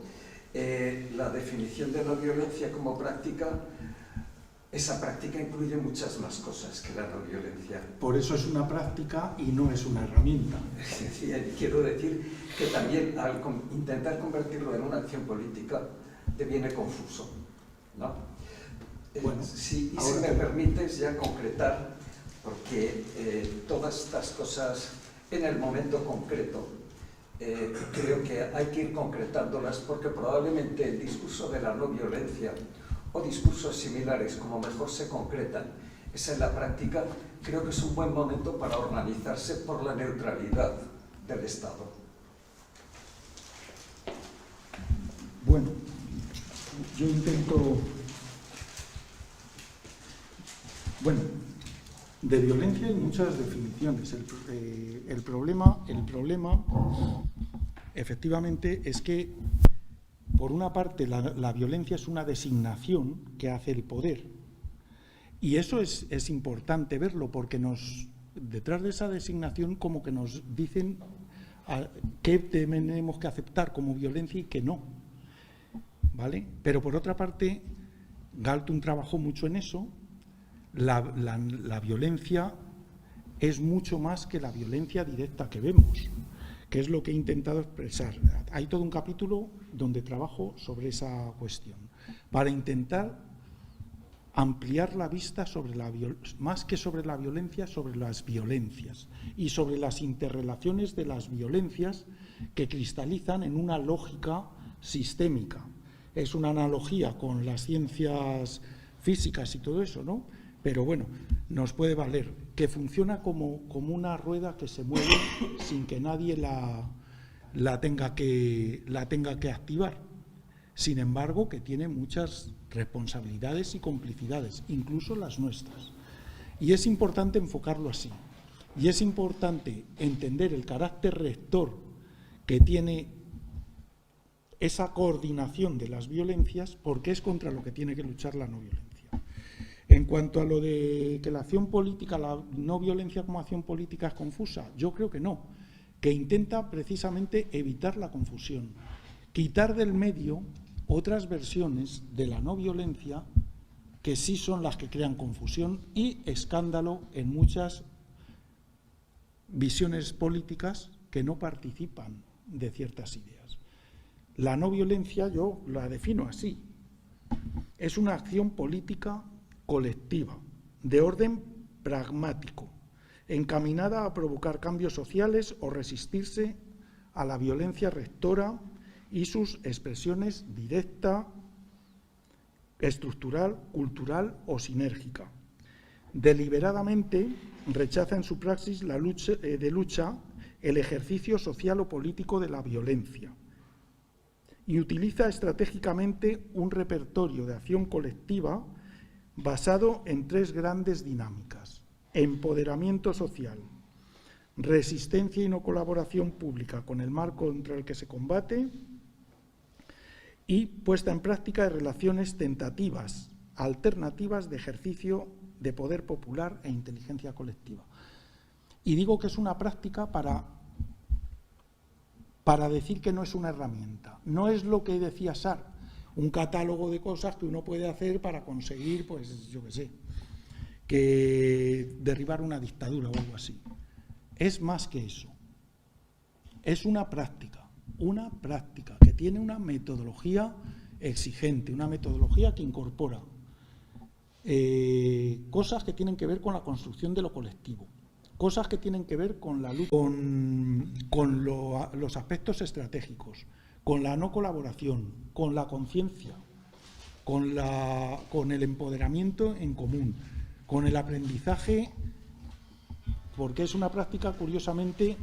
Speaker 4: La definición de la violencia como práctica, esa práctica incluye muchas más cosas que la no violencia.
Speaker 2: Por eso es una práctica y no es una herramienta.
Speaker 4: Quiero decir que también al intentar convertirlo en una acción política deviene confuso, ¿no?
Speaker 2: Bueno,
Speaker 4: si me permites ya concretar, porque todas estas cosas en el momento concreto creo que hay que ir concretándolas, porque probablemente el discurso de la no violencia o discursos similares, como mejor se concretan, es en la práctica, creo que es un buen momento para organizarse por la neutralidad del Estado.
Speaker 2: Bueno, yo intento... Bueno, de violencia hay muchas definiciones. El problema, efectivamente, es que, por una parte, la violencia es una designación que hace el poder. Y eso es importante verlo, porque detrás de esa designación como que nos dicen qué tenemos que aceptar como violencia y qué no. ¿Vale? Pero, por otra parte, Galtung trabajó mucho en eso. La violencia es mucho más que la violencia directa que vemos, que es lo que he intentado expresar. Hay todo un capítulo donde trabajo sobre esa cuestión, para intentar ampliar la vista sobre más que sobre la violencia, sobre las violencias y sobre las interrelaciones de las violencias que cristalizan en una lógica sistémica. Es una analogía con las ciencias físicas y todo eso, ¿no? Pero bueno, nos puede valer, que funciona como una rueda que se mueve sin que nadie la tenga que activar. Sin embargo, que tiene muchas responsabilidades y complicidades, incluso las nuestras. Y es importante enfocarlo así. Y es importante entender el carácter rector que tiene esa coordinación de las violencias, porque es contra lo que tiene que luchar la no violencia. En cuanto a lo de que la acción política, la no violencia como acción política es confusa, yo creo que no, que intenta precisamente evitar la confusión, quitar del medio otras versiones de la no violencia que sí son las que crean confusión y escándalo en muchas visiones políticas que no participan de ciertas ideas. La no violencia yo la defino así, es una acción política colectiva, de orden pragmático, encaminada a provocar cambios sociales o resistirse a la violencia rectora y sus expresiones directa, estructural, cultural o sinérgica. Deliberadamente rechaza en su praxis la lucha, el ejercicio social o político de la violencia y utiliza estratégicamente un repertorio de acción colectiva basado en 3 grandes dinámicas: empoderamiento social, resistencia y no colaboración pública con el marco contra el que se combate y puesta en práctica de relaciones tentativas, alternativas de ejercicio de poder popular e inteligencia colectiva. Y digo que es una práctica para decir que no es una herramienta. No es lo que decía Sartre, un catálogo de cosas que uno puede hacer para conseguir, pues yo qué sé, que derribar una dictadura o algo así. Es más que eso. Es una práctica que tiene una metodología exigente, una metodología que incorpora cosas que tienen que ver con la construcción de lo colectivo, cosas que tienen que ver con la lucha, con los aspectos estratégicos, con la no colaboración, con la conciencia, con el empoderamiento en común, con el aprendizaje, porque es una práctica, curiosamente,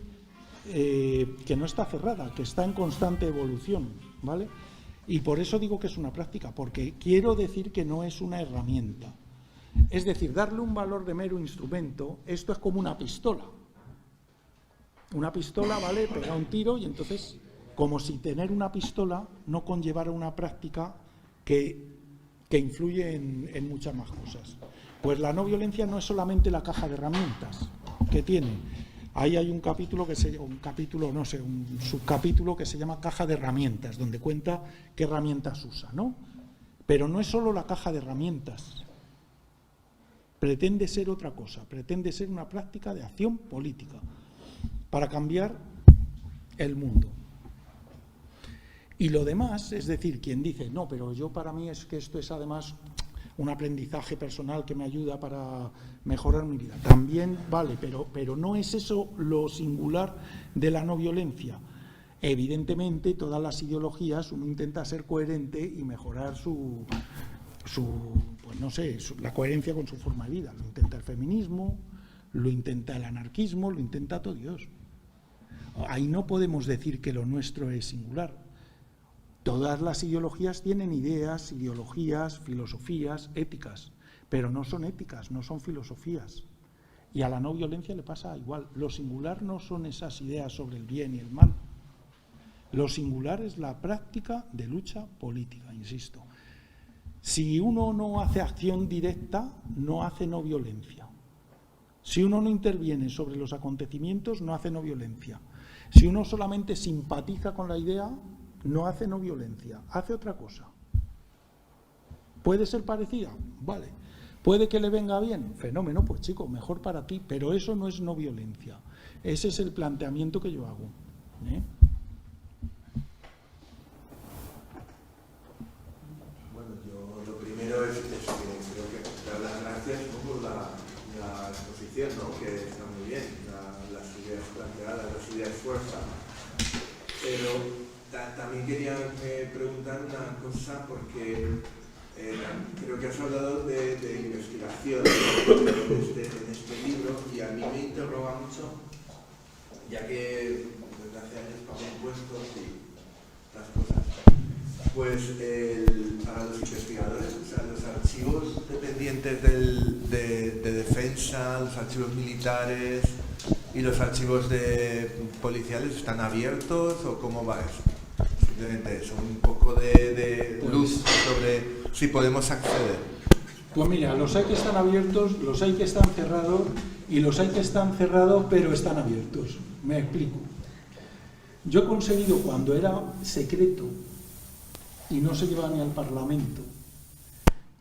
Speaker 2: que no está cerrada, que está en constante evolución, ¿vale? Y por eso digo que es una práctica, porque quiero decir que no es una herramienta. Es decir, darle un valor de mero instrumento, esto es como una pistola. Una pistola, ¿vale?, pega un tiro y entonces, como si tener una pistola no conllevara una práctica que influye en muchas más cosas. Pues la no violencia no es solamente la caja de herramientas que tiene. Ahí hay un subcapítulo que se llama caja de herramientas, donde cuenta qué herramientas usa, ¿no? Pero no es solo la caja de herramientas. Pretende ser otra cosa, pretende ser una práctica de acción política para cambiar el mundo. Y lo demás, es decir, quien dice, no, pero yo para mí es que esto es además un aprendizaje personal que me ayuda para mejorar mi vida. También vale, pero no es eso lo singular de la no violencia. Evidentemente, todas las ideologías uno intenta ser coherente y mejorar la coherencia con su forma de vida. Lo intenta el feminismo, lo intenta el anarquismo, lo intenta todo Dios. Ahí no podemos decir que lo nuestro es singular. Todas las ideologías tienen ideas, ideologías, filosofías, éticas, pero no son éticas, no son filosofías. Y a la no violencia le pasa igual. Lo singular no son esas ideas sobre el bien y el mal. Lo singular es la práctica de lucha política, insisto. Si uno no hace acción directa, no hace no violencia. Si uno no interviene sobre los acontecimientos, no hace no violencia. Si uno solamente simpatiza con la idea, no hace no violencia, hace otra cosa. ¿Puede ser parecida? Vale. ¿Puede que le venga bien? Fenómeno, pues chico, mejor para ti, pero eso no es no violencia. Ese es el planteamiento que yo hago.
Speaker 5: Bueno, yo lo primero es que creo que dar las gracias por la exposición, ¿no?, que está muy bien, las ideas planteadas, las ideas fuerza. Pero también quería preguntar una cosa, porque creo que has hablado de investigación en este libro, y a mí me interroga mucho, ya que desde hace años pago impuestos y las cosas. Pues para los investigadores, o sea, los archivos dependientes de defensa, los archivos militares y los archivos policiales, ¿están abiertos o cómo va eso? Simplemente eso, un poco de luz sobre si podemos acceder.
Speaker 2: Pues mira, los hay que están abiertos, los hay que están cerrados y los hay que están cerrados pero están abiertos. Me explico. Yo he conseguido, cuando era secreto y no se lleva ni al Parlamento,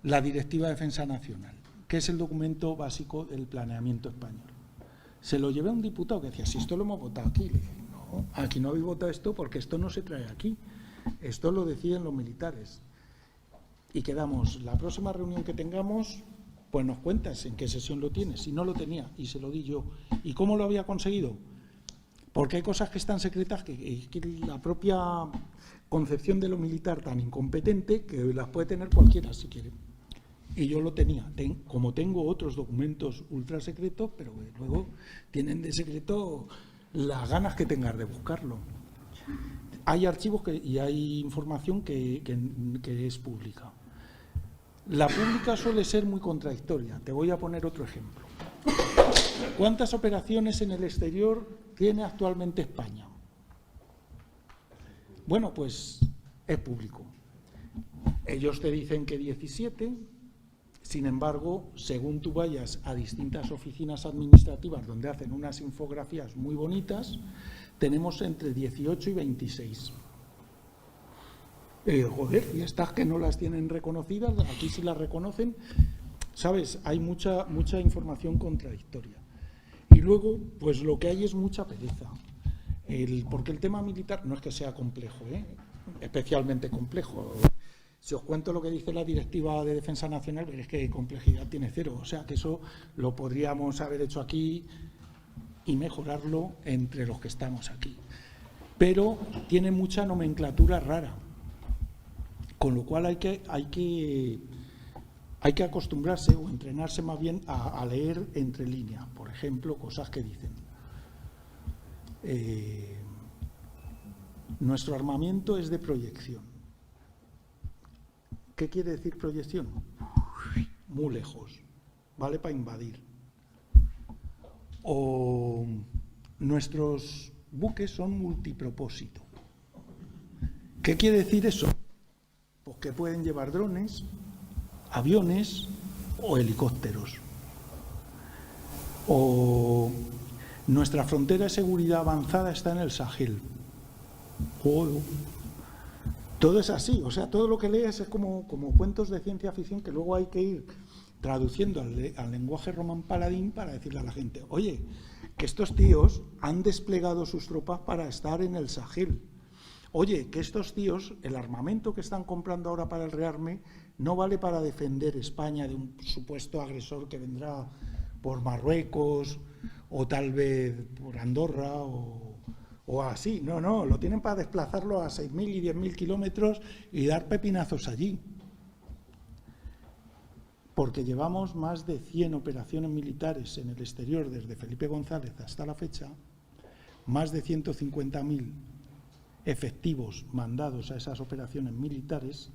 Speaker 2: la Directiva de Defensa Nacional, que es el documento básico del planeamiento español. Se lo llevé a un diputado que decía, si esto lo hemos votado aquí. Le dije, no, aquí no habéis votado esto porque esto no se trae aquí. Esto lo deciden los militares. Y quedamos, la próxima reunión que tengamos, pues nos cuentas en qué sesión lo tienes. Si no lo tenía, y se lo di yo. ¿Y cómo lo había conseguido? Porque hay cosas que están secretas que la propia concepción de lo militar tan incompetente que las puede tener cualquiera si quiere. y yo lo tenía. Como tengo otros documentos ultra secretos, pero luego tienen de secreto las ganas que tengas de buscarlo. Hay archivos y hay información que es pública. La pública suele ser muy contradictoria. Te voy a poner otro ejemplo. ¿Cuántas operaciones en el exterior tiene actualmente España? Bueno, pues es público. Ellos te dicen que 17, sin embargo, según tú vayas a distintas oficinas administrativas donde hacen unas infografías muy bonitas, tenemos entre 18 y 26. Joder, y estas que no las tienen reconocidas, aquí sí las reconocen, ¿sabes? Hay mucha información contradictoria. Y luego, pues lo que hay es mucha pereza. Porque el tema militar no es que sea complejo, especialmente complejo. Si os cuento lo que dice la Directiva de Defensa Nacional, veréis que complejidad tiene cero. O sea, que eso lo podríamos haber hecho aquí y mejorarlo entre los que estamos aquí. Pero tiene mucha nomenclatura rara. Con lo cual hay que acostumbrarse o entrenarse más bien a leer entre líneas, por ejemplo, cosas que dicen. Nuestro armamento es de proyección. ¿Qué quiere decir proyección? Muy lejos, vale para invadir. O nuestros buques son multipropósito. ¿Qué quiere decir eso? Pues que pueden llevar drones, aviones o helicópteros. O nuestra frontera de seguridad avanzada está en el Sahel. Todo es así, o sea, todo lo que lees es como cuentos de ciencia ficción que luego hay que ir traduciendo al lenguaje Román Paladín para decirle a la gente, oye, que estos tíos han desplegado sus tropas para estar en el Sahel. Oye, que estos tíos, el armamento que están comprando ahora para el rearme, no vale para defender España de un supuesto agresor que vendrá por Marruecos o tal vez por Andorra o así. No, lo tienen para desplazarlo a 6.000 y 10.000 kilómetros y dar pepinazos allí. Porque llevamos más de 100 operaciones militares en el exterior desde Felipe González hasta la fecha, más de 150.000 efectivos mandados a esas operaciones militares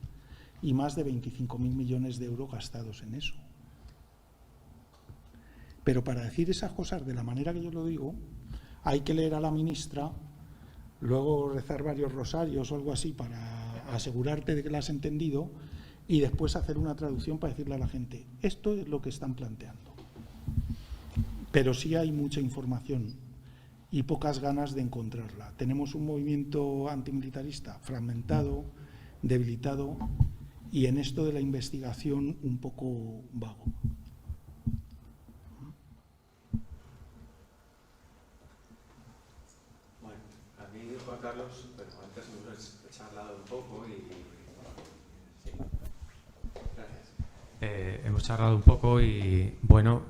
Speaker 2: y más de 25.000 millones de euros gastados en eso. Pero para decir esas cosas de la manera que yo lo digo, hay que leer a la ministra, luego rezar varios rosarios o algo así para asegurarte de que la has entendido y después hacer una traducción para decirle a la gente, esto es lo que están planteando. Pero sí hay mucha información y pocas ganas de encontrarla. Tenemos un movimiento antimilitarista fragmentado, debilitado y en esto de la investigación un poco vago.
Speaker 6: Bueno, a mí, Juan Carlos, pero antes hemos charlado un poco y... Sí. Gracias. Hemos charlado un poco y, bueno,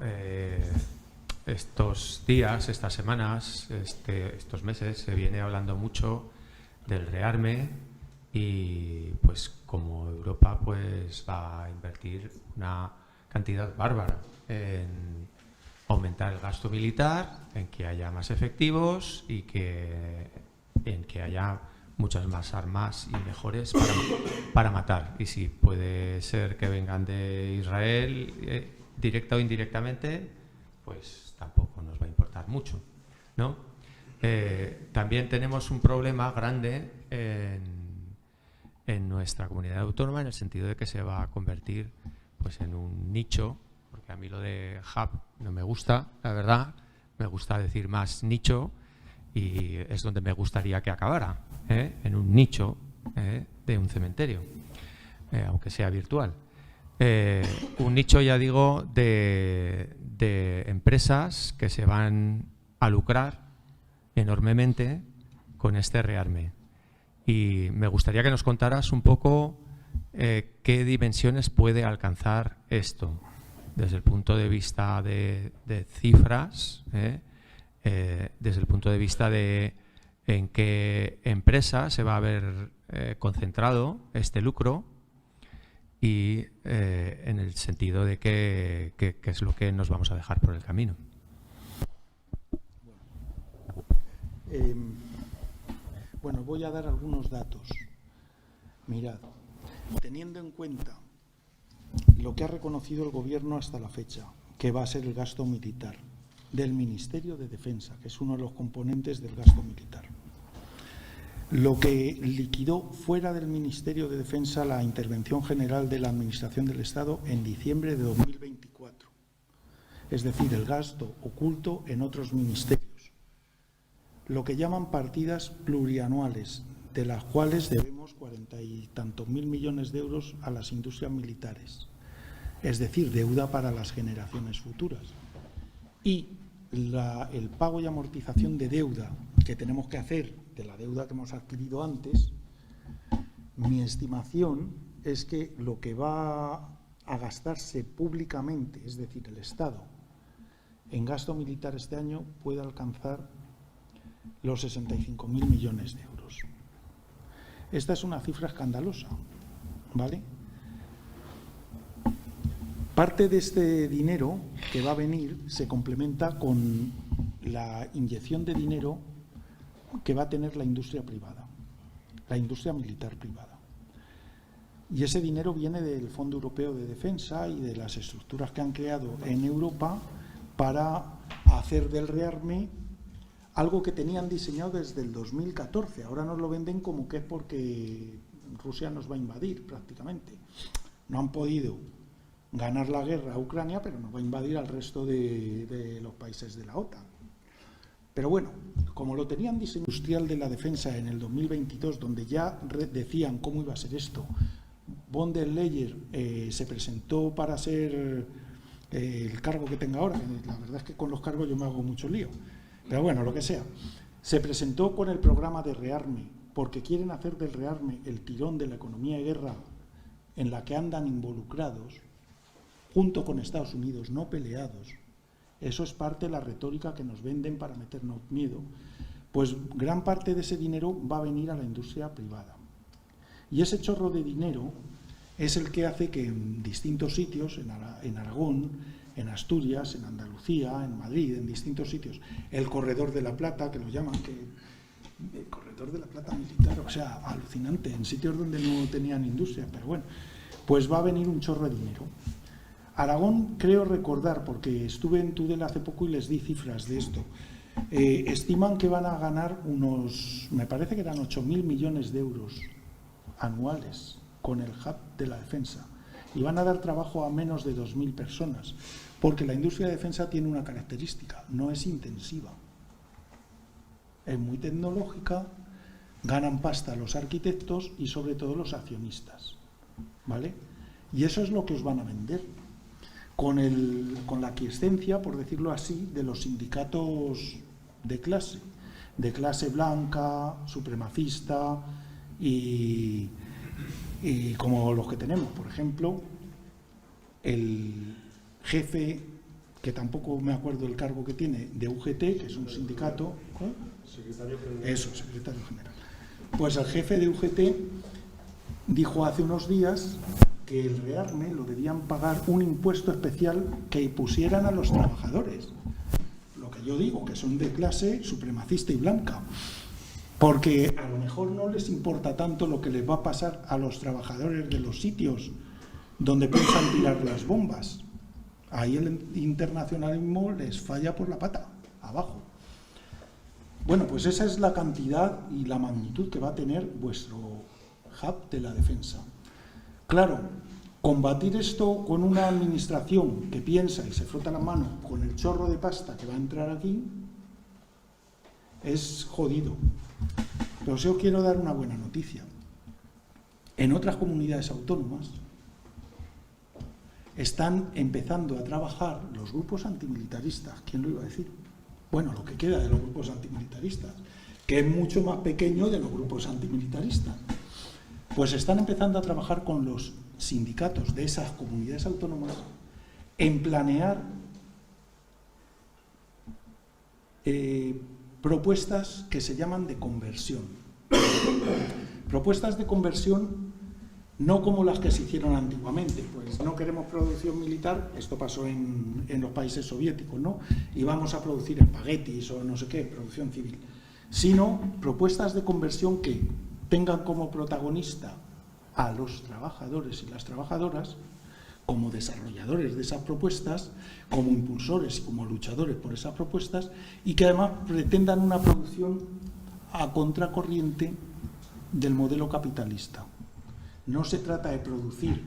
Speaker 6: estos días, estas semanas, estos meses, se viene hablando mucho del rearme y, pues, como Europa pues va a invertir una cantidad bárbara en aumentar el gasto militar, en que haya más efectivos y en que haya muchas más armas y mejores para matar. Y si puede ser que vengan de Israel, directa o indirectamente, pues tampoco nos va a importar mucho, ¿no? También tenemos un problema grande en nuestra comunidad autónoma, en el sentido de que se va a convertir pues en un nicho, porque a mí lo de hub no me gusta, la verdad, me gusta decir más nicho y es donde me gustaría que acabara, en un nicho de un cementerio, aunque sea virtual. Un nicho, ya digo, de empresas que se van a lucrar enormemente con este rearme. Y me gustaría que nos contaras un poco qué dimensiones puede alcanzar esto, desde el punto de vista de cifras, desde el punto de vista de en qué empresa se va a ver concentrado este lucro y en el sentido de qué es lo que nos vamos a dejar por el camino.
Speaker 2: Bueno, voy a dar algunos datos. Mirad, teniendo en cuenta lo que ha reconocido el Gobierno hasta la fecha, que va a ser el gasto militar del Ministerio de Defensa, que es uno de los componentes del gasto militar, lo que liquidó fuera del Ministerio de Defensa la Intervención General de la Administración del Estado en diciembre de 2024, es decir, el gasto oculto en otros ministerios, lo que llaman partidas plurianuales, de las cuales debemos 40 y tantos mil millones de euros a las industrias militares, es decir, deuda para las generaciones futuras. Y el pago y amortización de deuda que tenemos que hacer, de la deuda que hemos adquirido antes, mi estimación es que lo que va a gastarse públicamente, es decir, el Estado, en gasto militar este año puede alcanzar los 65.000 millones de euros. Esta es una cifra escandalosa, ¿vale? Parte de este dinero que va a venir se complementa con la inyección de dinero que va a tener la industria privada, la industria militar privada. Y ese dinero viene del Fondo Europeo de Defensa y de las estructuras que han creado en Europa para hacer del rearme algo que tenían diseñado desde el 2014. Ahora nos lo venden como que es porque Rusia nos va a invadir prácticamente. No han podido ganar la guerra a Ucrania, pero nos va a invadir al resto de los países de la OTAN. Pero bueno, como lo tenían diseñado industrial de la defensa en el 2022, donde ya decían cómo iba a ser esto, von der Leyen se presentó para ser el cargo que tenga ahora, que la verdad es que con los cargos yo me hago mucho lío, pero bueno, lo que sea, se presentó con el programa de rearme, porque quieren hacer del rearme el tirón de la economía de guerra en la que andan involucrados, junto con Estados Unidos, no peleados. Eso es parte de la retórica que nos venden para meternos miedo. Pues gran parte de ese dinero va a venir a la industria privada. Y ese chorro de dinero es el que hace que en distintos sitios, en Aragón, en Asturias, en Andalucía, en Madrid, en distintos sitios, el Corredor de la Plata, que lo llaman, el Corredor de la Plata militar, o sea, alucinante, en sitios donde no tenían industria, pero bueno, pues va a venir un chorro de dinero. Aragón, creo recordar, porque estuve en Tudela hace poco y les di cifras de esto, estiman que van a ganar unos, me parece que eran 8.000 millones de euros anuales con el hub de la defensa, y van a dar trabajo a menos de 2.000 personas, porque la industria de defensa tiene una característica, no es intensiva, es muy tecnológica, ganan pasta los arquitectos y sobre todo los accionistas, ¿vale? Y eso es lo que os van a vender, con la aquiescencia, por decirlo así, de los sindicatos de clase blanca, supremacista y como los que tenemos, por ejemplo, el jefe, que tampoco me acuerdo el cargo que tiene, de UGT, que es un sindicato,
Speaker 1: Secretario General.
Speaker 2: Eso, secretario general. Pues el jefe de UGT dijo hace unos días que el rearme lo debían pagar un impuesto especial que pusieran a los trabajadores. Lo que yo digo, que son de clase supremacista y blanca. Porque a lo mejor no les importa tanto lo que les va a pasar a los trabajadores de los sitios donde piensan tirar las bombas. Ahí el internacionalismo les falla por la pata, abajo. Bueno, pues esa es la cantidad y la magnitud que va a tener vuestro hub de la defensa. Claro, combatir esto con una administración que piensa y se frota la mano con el chorro de pasta que va a entrar aquí es jodido. Pero sí os quiero dar una buena noticia. En otras comunidades autónomas están empezando a trabajar los grupos antimilitaristas. ¿Quién lo iba a decir? Bueno, lo que queda de los grupos antimilitaristas, que es mucho más pequeño de los grupos antimilitaristas. Pues están empezando a trabajar con los sindicatos de esas comunidades autónomas en planear propuestas que se llaman de conversión. Propuestas de conversión no como las que se hicieron antiguamente, pues no queremos producción militar, esto pasó en los países soviéticos, ¿no? Y vamos a producir espaguetis o no sé qué, producción civil, sino propuestas de conversión que tengan como protagonista a los trabajadores y las trabajadoras, como desarrolladores de esas propuestas, como impulsores y como luchadores por esas propuestas, y que además pretendan una producción a contracorriente del modelo capitalista. No se trata de producir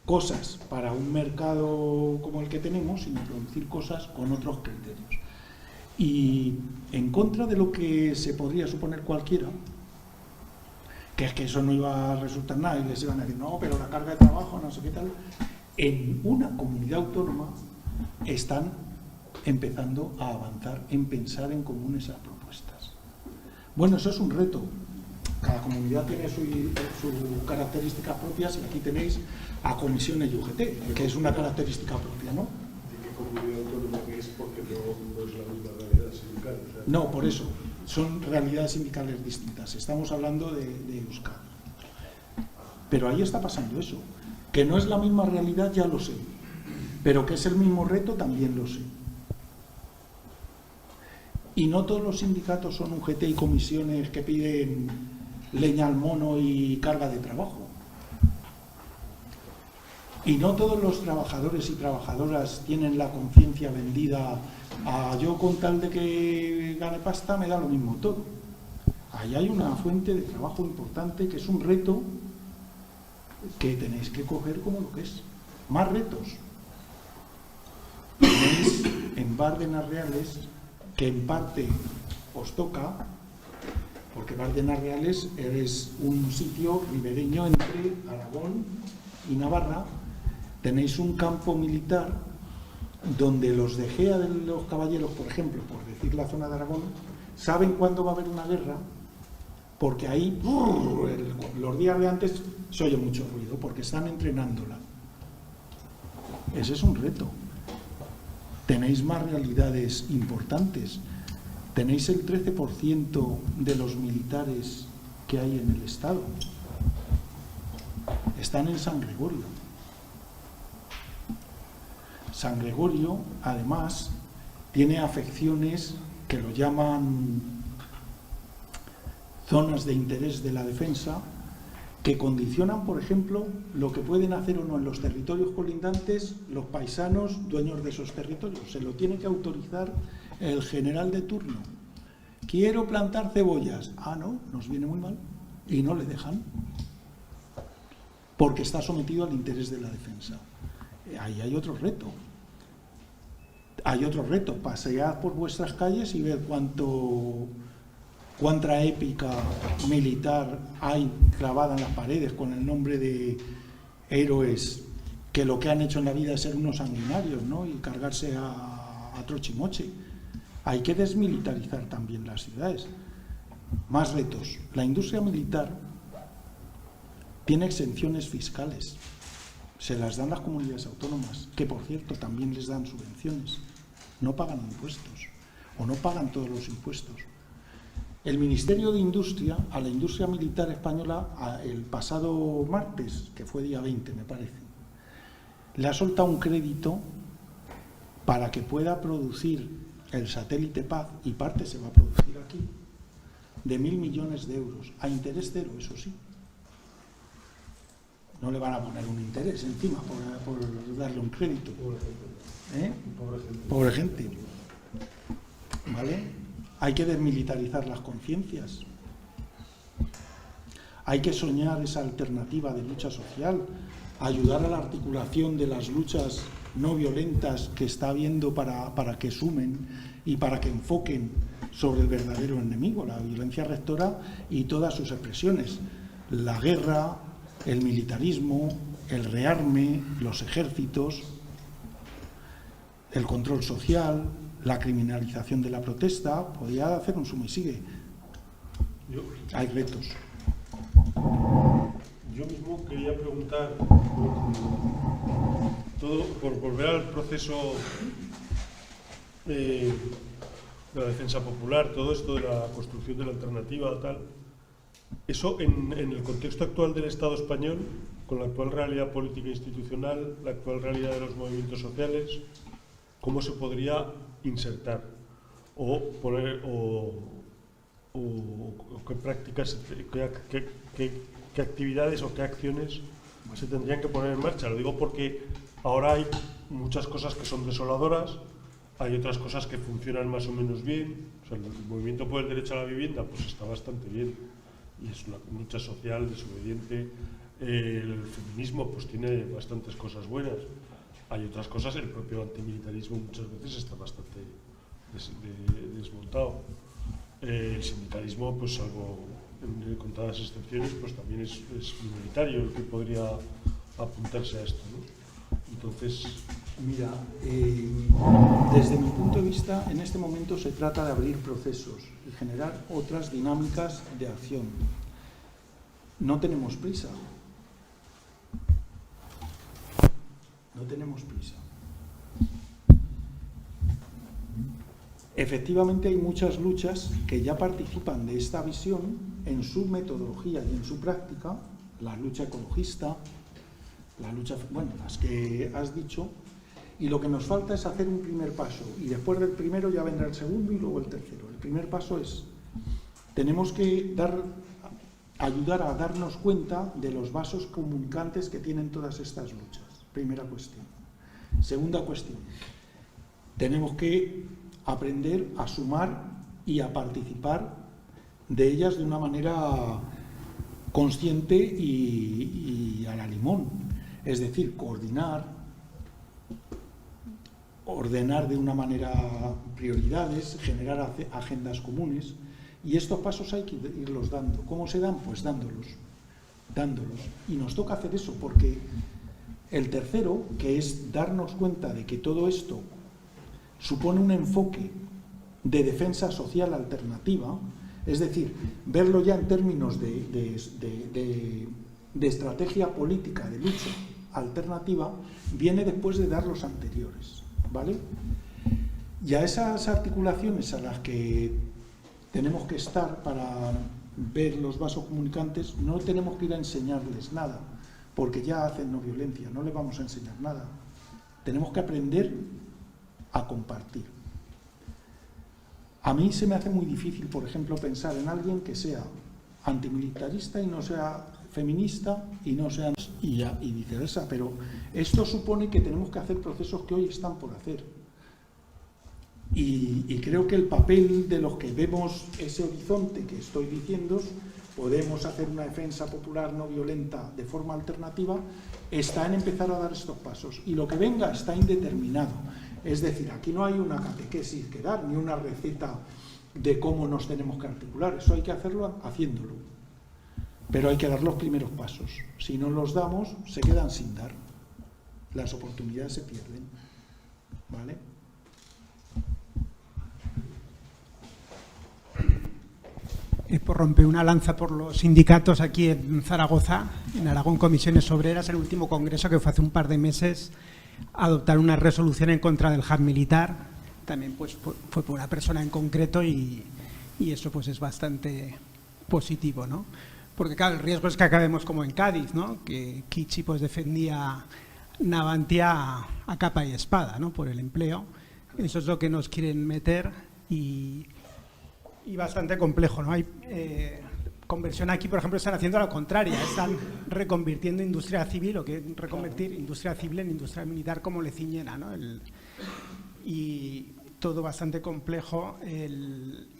Speaker 2: cosas para un mercado como el que tenemos, sino producir cosas con otros criterios. Y en contra de lo que se podría suponer cualquiera, que es que eso no iba a resultar nada, y les iban a decir, no, pero la carga de trabajo, no sé qué tal, en una comunidad autónoma están empezando a avanzar en pensar en común esas propuestas. Bueno, eso es un reto. Cada comunidad tiene sus características propias, y aquí tenéis a comisiones y UGT, que es una característica propia, ¿no?
Speaker 1: ¿De qué comunidad autónoma es? Porque no es la misma realidad sindical. O sea,
Speaker 2: no, por eso. Son realidades sindicales distintas. Estamos hablando de Euskadi. Pero ahí está pasando eso. Que no es la misma realidad, ya lo sé. Pero que es el mismo reto, también lo sé. Y no todos los sindicatos son UGT y comisiones que piden leña al mono y carga de trabajo. Y no todos los trabajadores y trabajadoras tienen la conciencia vendida a yo con tal de que gane pasta me da lo mismo todo. Ahí hay una fuente de trabajo importante que es un reto que tenéis que coger como lo que es. Más retos. Tenéis en Bárdenas Reales, que en parte os toca, porque Bárdenas Reales es un sitio ribereño entre Aragón y Navarra. Tenéis un campo militar donde los de Gea de los Caballeros, por ejemplo, por decir la zona de Aragón, saben cuándo va a haber una guerra, porque ahí, los días de antes, se oye mucho ruido, porque están entrenándola. Ese es un reto. Tenéis más realidades importantes. Tenéis el 13% de los militares que hay en el Estado. Están en San Gregorio. San Gregorio, además, tiene afecciones que lo llaman zonas de interés de la defensa, que condicionan, por ejemplo, lo que pueden hacer o no en los territorios colindantes los paisanos dueños de esos territorios. Se lo tiene que autorizar el general de turno. Quiero plantar cebollas. Ah, no, nos viene muy mal. Y no le dejan. Porque está sometido al interés de la defensa. Ahí hay otro reto. Hay otro reto. Pasead por vuestras calles y ved cuánta épica militar hay clavada en las paredes con el nombre de héroes que lo que han hecho en la vida es ser unos sanguinarios, ¿no? Y cargarse a trochimoche. Hay que desmilitarizar también las ciudades. Más retos. La industria militar tiene exenciones fiscales. Se las dan las comunidades autónomas, que por cierto también les dan subvenciones. No pagan impuestos, o no pagan todos los impuestos. El Ministerio de Industria, a la industria militar española, el pasado martes, que fue día 20, me parece, le ha soltado un crédito para que pueda producir el satélite Paz, y parte se va a producir aquí, de 1.000 millones de euros, a interés cero, eso sí. No le van a poner un interés encima por darle un crédito. Pobre gente. ¿Vale? Hay que desmilitarizar las conciencias. Hay que soñar esa alternativa de lucha social, ayudar a la articulación de las luchas no violentas que está habiendo para que sumen y para que enfoquen sobre el verdadero enemigo, la violencia rectora y todas sus expresiones. La guerra, el militarismo, el rearme, los ejércitos, el control social, la criminalización de la protesta. Podría hacer un suma y sigue. Hay retos.
Speaker 1: Yo mismo quería preguntar, todo por volver al proceso de la defensa popular, todo esto de la construcción de la alternativa, tal. Eso en el contexto actual del Estado español, con la actual realidad política e institucional, la actual realidad de los movimientos sociales, ¿cómo se podría insertar? O poner, o qué prácticas, qué actividades o qué acciones se tendrían que poner en marcha. Lo digo porque ahora hay muchas cosas que son desoladoras, hay otras cosas que funcionan más o menos bien. O sea, el movimiento por el derecho a la vivienda pues está bastante bien y es una lucha social desobediente. El feminismo pues tiene bastantes cosas buenas. Hay otras cosas, el propio antimilitarismo muchas veces está bastante desmontado. El sindicalismo, pues salvo en contadas excepciones, pues también es minoritario el que podría apuntarse a esto, ¿no? Entonces,
Speaker 2: mira, desde mi punto de vista, en este momento se trata de abrir procesos y generar otras dinámicas de acción. No tenemos prisa. No tenemos prisa. Efectivamente hay muchas luchas que ya participan de esta visión en su metodología y en su práctica, la lucha ecologista, la lucha, bueno, las que has dicho, y lo que nos falta es hacer un primer paso, y después del primero ya vendrá el segundo y luego el tercero. El primer paso es, tenemos que ayudar a darnos cuenta de los vasos comunicantes que tienen todas estas luchas. Primera cuestión. Segunda cuestión, tenemos que aprender a sumar y a participar de ellas de una manera consciente y a la limón. Es decir, coordinar, ordenar de una manera prioridades, generar agendas comunes, y estos pasos hay que irlos dando. ¿Cómo se dan? Pues dándolos. Y nos toca hacer eso porque el tercero, que es darnos cuenta de que todo esto supone un enfoque de defensa social alternativa, es decir, verlo ya en términos de estrategia política de lucha alternativa, viene después de dar los anteriores, ¿vale? Y a esas articulaciones a las que tenemos que estar para ver los vasos comunicantes, no tenemos que ir a enseñarles nada, porque ya hacen no violencia, no les vamos a enseñar nada. Tenemos que aprender a compartir. A mí se me hace muy difícil, por ejemplo, pensar en alguien que sea antimilitarista y no sea feminista y no sea y viceversa, pero esto supone que tenemos que hacer procesos que hoy están por hacer. Y creo que el papel de los que vemos ese horizonte que estoy diciendo, podemos hacer una defensa popular no violenta de forma alternativa, está en empezar a dar estos pasos. Y lo que venga está indeterminado. Es decir, aquí no hay una catequesis que dar, ni una receta de cómo nos tenemos que articular. Eso hay que hacerlo haciéndolo. Pero hay que dar los primeros pasos. Si no los damos, se quedan sin dar. Las oportunidades se pierden. ¿Vale?
Speaker 7: Por romper una lanza por los sindicatos aquí en Zaragoza, en Aragón Comisiones Obreras, el último congreso que fue hace un par de meses, adoptar una resolución en contra del hub militar, también pues fue por una persona en concreto y eso pues es bastante positivo, ¿no? Porque claro, el riesgo es que acabemos como en Cádiz, ¿no? Que Kichi pues defendía Navantia a capa y espada, ¿no? Por el empleo. Eso es lo que nos quieren meter y bastante complejo, ¿no? Hay conversión aquí, por ejemplo, están haciendo lo contrario, están reconvirtiendo industria civil, o que reconvertir industria civil en industria militar como le ciñera, ¿no? Y todo bastante complejo.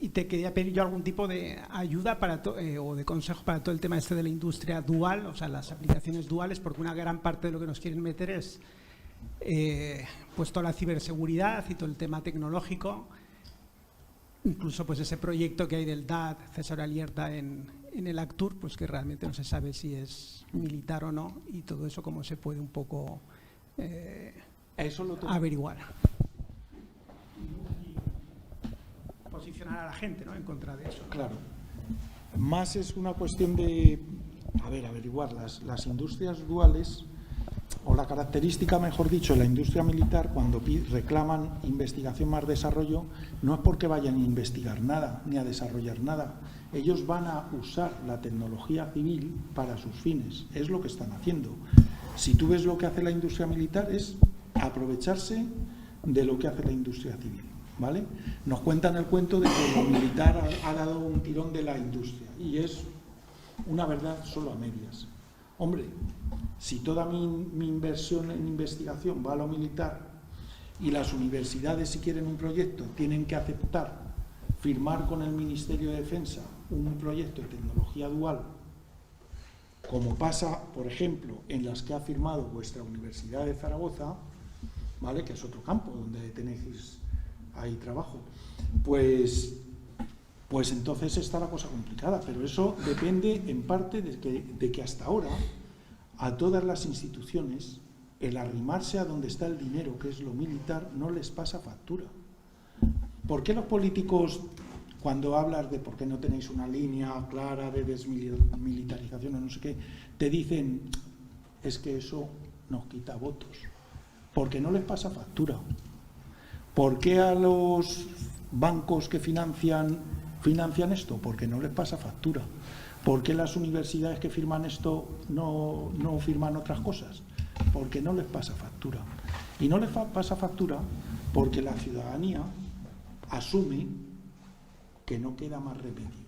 Speaker 7: Y te quería pedir yo algún tipo de ayuda para o de consejo para todo el tema este de la industria dual, o sea, las aplicaciones duales, porque una gran parte de lo que nos quieren meter es pues toda la ciberseguridad y todo el tema tecnológico. Incluso pues ese proyecto que hay del DAD, César Alierta en el Actur, pues que realmente no se sabe si es militar o no, y todo eso cómo se puede un poco averiguar. Posicionar a la gente, ¿no?, en contra de eso.
Speaker 2: Claro. Más es una cuestión de, averiguar las industrias duales. o la característica, mejor dicho, de la industria militar, cuando reclaman investigación más desarrollo, no es porque vayan a investigar nada ni a desarrollar nada. Ellos van a usar la tecnología civil para sus fines. Es lo que están haciendo. Si tú ves lo que hace la industria militar, es aprovecharse de lo que hace la industria civil, ¿vale? Nos cuentan el cuento de que lo militar ha dado un tirón de la industria, y es una verdad solo a medias. Hombre, si toda mi inversión en investigación va a lo militar y las universidades, si quieren un proyecto, tienen que aceptar firmar con el Ministerio de Defensa un proyecto de tecnología dual, como pasa, por ejemplo, en las que ha firmado vuestra Universidad de Zaragoza, ¿vale?, que es otro campo donde tenéis ahí trabajo, pues entonces está la cosa complicada. Pero eso depende en parte de que hasta ahora a todas las instituciones el arrimarse a donde está el dinero, que es lo militar, no les pasa factura. ¿Por qué los políticos, cuando hablas de por qué no tenéis una línea clara de desmilitarización o no sé qué, te dicen es que eso nos quita votos? Porque no les pasa factura. ¿Por qué a los bancos que financian esto? Porque no les pasa factura. ¿Por qué las universidades que firman esto no firman otras cosas? Porque no les pasa factura. Y no les pasa factura porque la ciudadanía asume que no queda más remedio.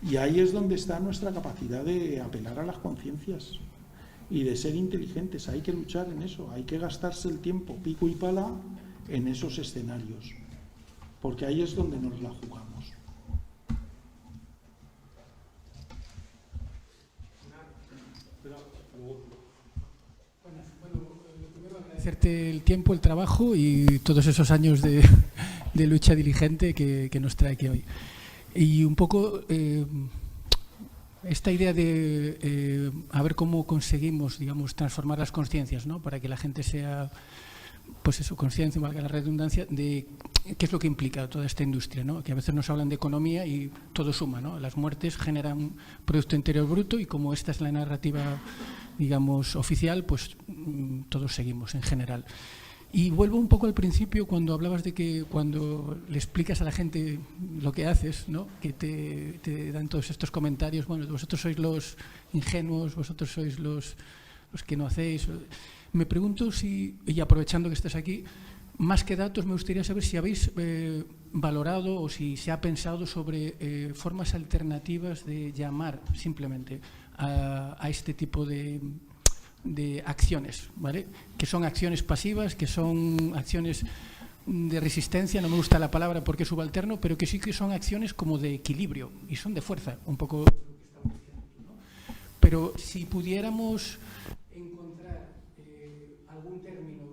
Speaker 2: Y ahí es donde está nuestra capacidad de apelar a las conciencias y de ser inteligentes. Hay que luchar en eso, hay que gastarse el tiempo, pico y pala, en esos escenarios, porque ahí es donde nos la jugamos.
Speaker 8: Agradecerte el tiempo, el trabajo y todos esos años de lucha diligente que nos trae aquí hoy. Y un poco esta idea de a ver cómo conseguimos, digamos, transformar las conciencias, ¿no?, para que la gente sea, pues eso, consciente, valga la redundancia, de qué es lo que implica toda esta industria, ¿no?, que a veces nos hablan de economía y todo suma, ¿no? Las muertes generan Producto Interior Bruto y como esta es la narrativa, digamos, oficial, pues todos seguimos en general. Y vuelvo un poco al principio cuando hablabas de que cuando le explicas a la gente lo que haces, ¿no?, que te dan todos estos comentarios, bueno, vosotros sois los ingenuos, vosotros sois los que no hacéis. Me pregunto si, y aprovechando que estás aquí, más que datos me gustaría saber si habéis valorado o si se ha pensado sobre formas alternativas de llamar simplemente a este tipo de acciones, ¿vale? Que son acciones pasivas, que son acciones de resistencia, no me gusta la palabra porque es subalterno, pero que sí que son acciones como de equilibrio y son de fuerza, un poco. Pero si pudiéramos encontrar algún término,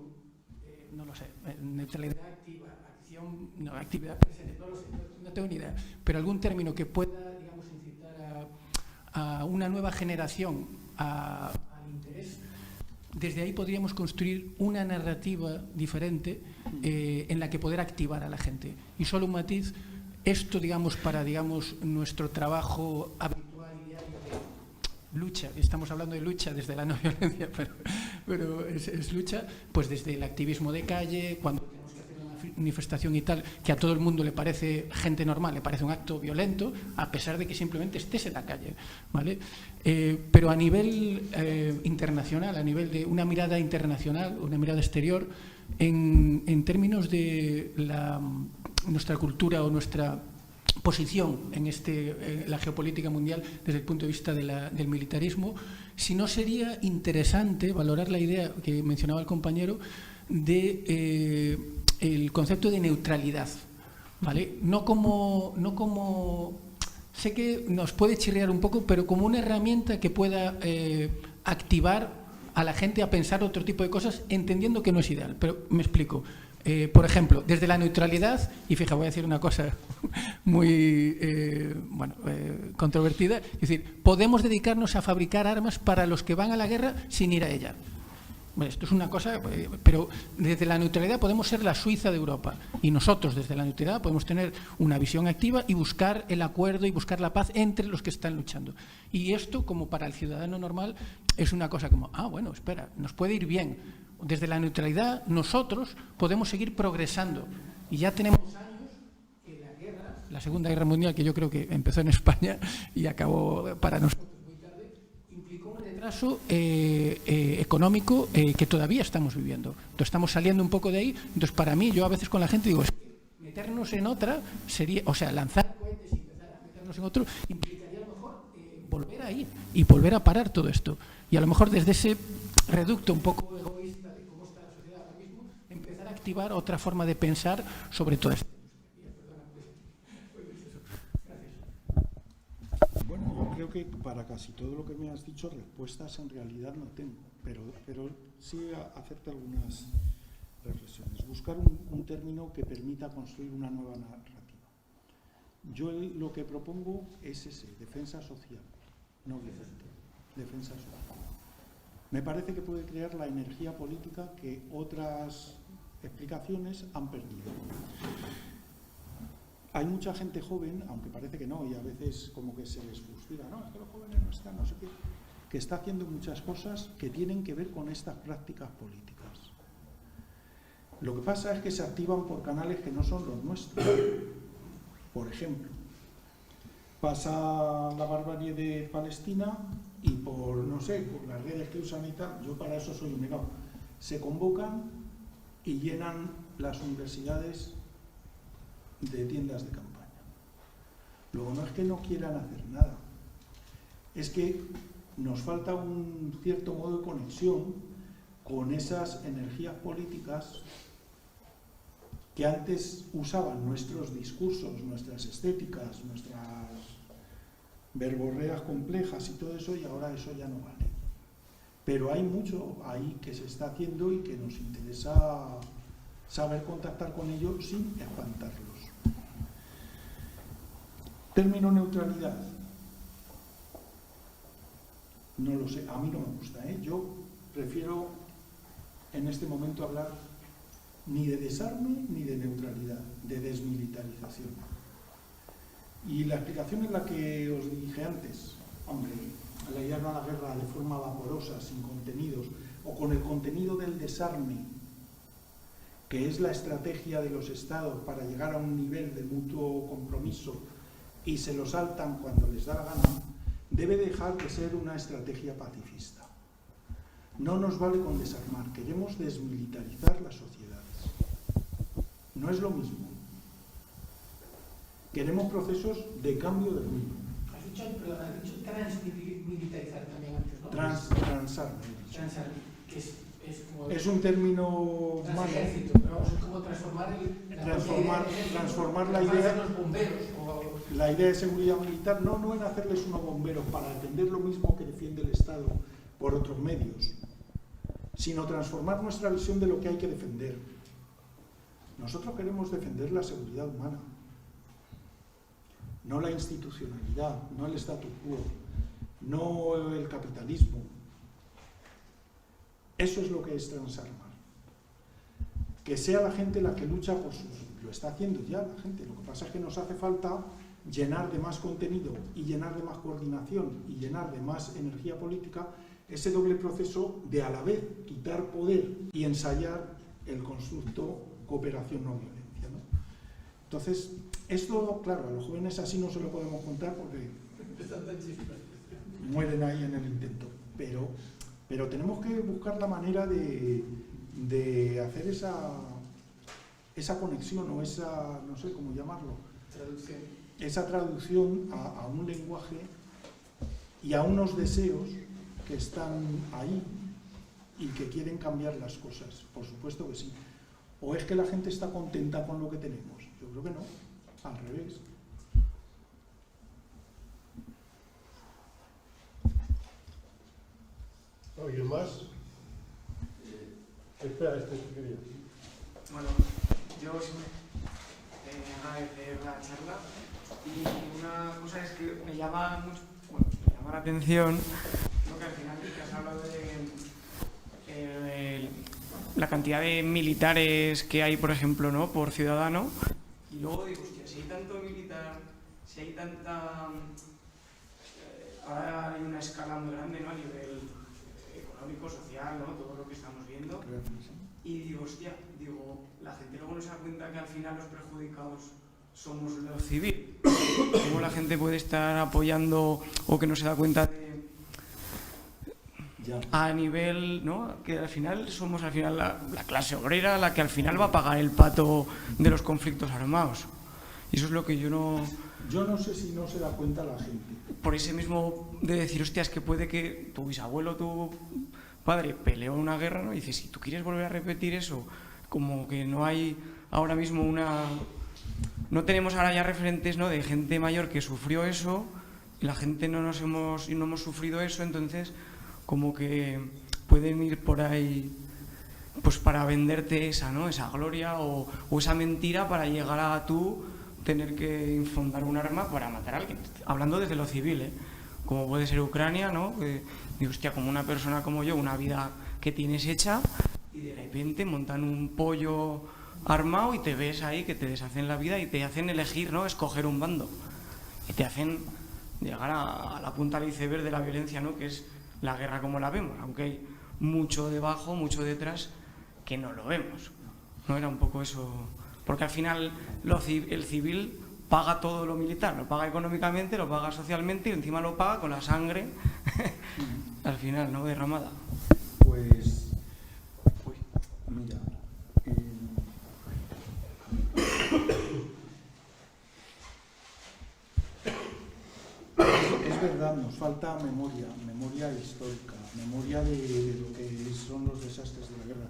Speaker 8: no lo sé, neutralidad activa, acción, no, actividad presente, no lo sé, no tengo ni idea, pero algún término que pueda, digamos, incitar a una nueva generación al interés, desde ahí podríamos construir una narrativa diferente en la que poder activar a la gente. Y solo un matiz, esto, digamos, para, digamos, nuestro trabajo habitual y diario de lucha, estamos hablando de lucha desde la no violencia, pero es lucha, pues desde el activismo de calle, cuando tenemos que hacer una manifestación y tal, que a todo el mundo le parece, gente normal, le parece un acto violento, a pesar de que simplemente estés en la calle, ¿vale? Pero a nivel internacional, a nivel de una mirada internacional, una mirada exterior, en términos de nuestra cultura o nuestra posición en la geopolítica mundial desde el punto de vista del militarismo, si no sería interesante valorar la idea que mencionaba el compañero de el concepto de neutralidad, ¿vale? No como sé que nos puede chirriar un poco, pero como una herramienta que pueda activar a la gente a pensar otro tipo de cosas, entendiendo que no es ideal. Pero me explico. Por ejemplo, desde la neutralidad, y fija, voy a decir una cosa muy controvertida, es decir, podemos dedicarnos a fabricar armas para los que van a la guerra sin ir a ella. Bueno, esto es una cosa, pero desde la neutralidad podemos ser la Suiza de Europa, y nosotros desde la neutralidad podemos tener una visión activa y buscar el acuerdo y buscar la paz entre los que están luchando. Y esto, como para el ciudadano normal, es una cosa como, bueno, espera, nos puede ir bien. Desde la neutralidad nosotros podemos seguir progresando, y ya tenemos años que la guerra, la Segunda Guerra Mundial, que yo creo que empezó en España y acabó para nosotros muy tarde, implicó un retraso económico que todavía estamos viviendo. Entonces estamos saliendo un poco de ahí. Entonces, para mí, yo a veces con la gente digo, es que meternos en otra sería, o sea, lanzar cohetes y empezar a meternos en otro implicaría a lo mejor volver ahí y volver a parar todo esto. Y a lo mejor desde ese reducto un poco egoísta de cómo está la sociedad ahora mismo, empezar a activar otra forma de pensar sobre todo esto.
Speaker 2: Bueno, yo creo que para casi todo lo que me has dicho, respuestas en realidad no tengo, pero sí hacerte algunas reflexiones. Buscar un término que permita construir una nueva narrativa. Yo lo que propongo es ese, defensa social, no violenta, defensa social. Me parece que puede crear la energía política que otras explicaciones han perdido. Hay mucha gente joven, aunque parece que no, y a veces como que se les fustiga, no, es que los jóvenes no están, no sé qué, que está haciendo muchas cosas que tienen que ver con estas prácticas políticas. Lo que pasa es que se activan por canales que no son los nuestros. Por ejemplo, pasa la barbarie de Palestina y por, no sé, por las redes que usan y tal, yo para eso soy un negado, se convocan y llenan las universidades de tiendas de campaña. Luego no es que no quieran hacer nada, es que nos falta un cierto modo de conexión con esas energías políticas que antes usaban nuestros discursos, nuestras estéticas, nuestras verborreas complejas y todo eso, y ahora eso ya no vale. Pero hay mucho ahí que se está haciendo y que nos interesa saber contactar con ellos sin espantarlos. Término neutralidad. No lo sé, a mí no me gusta, ¿eh? Yo prefiero en este momento hablar ni de desarme ni de neutralidad, de desmilitarización. Y la explicación es la que os dije antes. Hombre, la idea no a la guerra de forma vaporosa, sin contenidos, o con el contenido del desarme, que es la estrategia de los estados para llegar a un nivel de mutuo compromiso y se lo saltan cuando les da la gana, debe dejar de ser una estrategia pacifista. No nos vale con desarmar, queremos desmilitarizar las sociedades. No es lo mismo. Queremos procesos de cambio del mundo.
Speaker 8: Has dicho transmilitarizar también antes, ¿no?
Speaker 2: Transarme.
Speaker 8: Transarme, que es como...
Speaker 2: Es un término malo.
Speaker 8: Ejército, pero es como
Speaker 2: transformar la idea.
Speaker 8: Los bomberos,
Speaker 2: la idea de seguridad militar, no en hacerles unos bomberos para defender lo mismo que defiende el Estado por otros medios, sino transformar nuestra visión de lo que hay que defender. Nosotros queremos defender la seguridad humana, no la institucionalidad, no el statu quo, no el capitalismo. Eso es lo que es transarmar. Que sea la gente la que lucha por sus... Lo está haciendo ya la gente. Lo que pasa es que nos hace falta llenar de más contenido y llenar de más coordinación y llenar de más energía política ese doble proceso de a la vez quitar poder y ensayar el constructo cooperación no violencia, ¿no? Entonces, esto, claro, a los jóvenes así no se lo podemos contar porque mueren ahí en el intento, pero tenemos que buscar la manera de hacer esa conexión o esa, no sé cómo llamarlo, esa traducción a un lenguaje y a unos deseos que están ahí y que quieren cambiar las cosas. Por supuesto que sí. ¿O es que la gente está contenta con lo que tenemos? Yo creo que no, al revés.
Speaker 1: ¿Alguien más? Espera, que quería.
Speaker 9: Bueno, yo agradecer la charla y una cosa es que me llama la atención lo que al final que has hablado de la cantidad de militares que hay, por ejemplo, ¿no? Por ciudadano. Y luego digo, hostia, si hay tanto militar, si hay tanta... ahora hay una escala muy grande, ¿no? A nivel económico, social, ¿no? Todo lo que estamos viendo. Y digo, hostia, la gente luego no se da cuenta que al final los perjudicados somos lo civil. ¿Cómo la gente puede estar apoyando o que no se da cuenta de... a nivel, ¿no? Que al final somos la clase obrera la que al final va a pagar el pato de los conflictos armados. Y eso es lo que yo no...
Speaker 2: Yo no sé si no se da cuenta la gente.
Speaker 9: Por ese mismo de decir, hostia, es que puede que tu bisabuelo, tu padre peleó en una guerra, ¿no? Y dices, si tú quieres volver a repetir eso, como que no hay ahora mismo una... No tenemos ahora ya referentes, ¿no? De gente mayor que sufrió eso y la gente no hemos sufrido eso, entonces como que pueden ir por ahí pues para venderte esa, ¿no? Esa gloria o esa mentira para llegar a tú tener que infundar un arma para matar a alguien. Hablando desde lo civil, ¿eh? Como puede ser Ucrania, ¿no? Digo, hostia, como una persona como yo, una vida que tienes hecha y de repente montan un pollo armado y te ves ahí que te deshacen la vida y te hacen elegir, ¿no? Escoger un bando. Y te hacen llegar a la punta del iceberg de la violencia, ¿no? Que es la guerra como la vemos, aunque hay mucho debajo, mucho detrás que no lo vemos. No era un poco eso, porque al final el civil paga todo lo militar, lo paga económicamente, lo paga socialmente y encima lo paga con la sangre al final, ¿no? Derramada.
Speaker 2: Pues mira, es verdad, nos falta memoria histórica, memoria de lo que son los desastres de la guerra.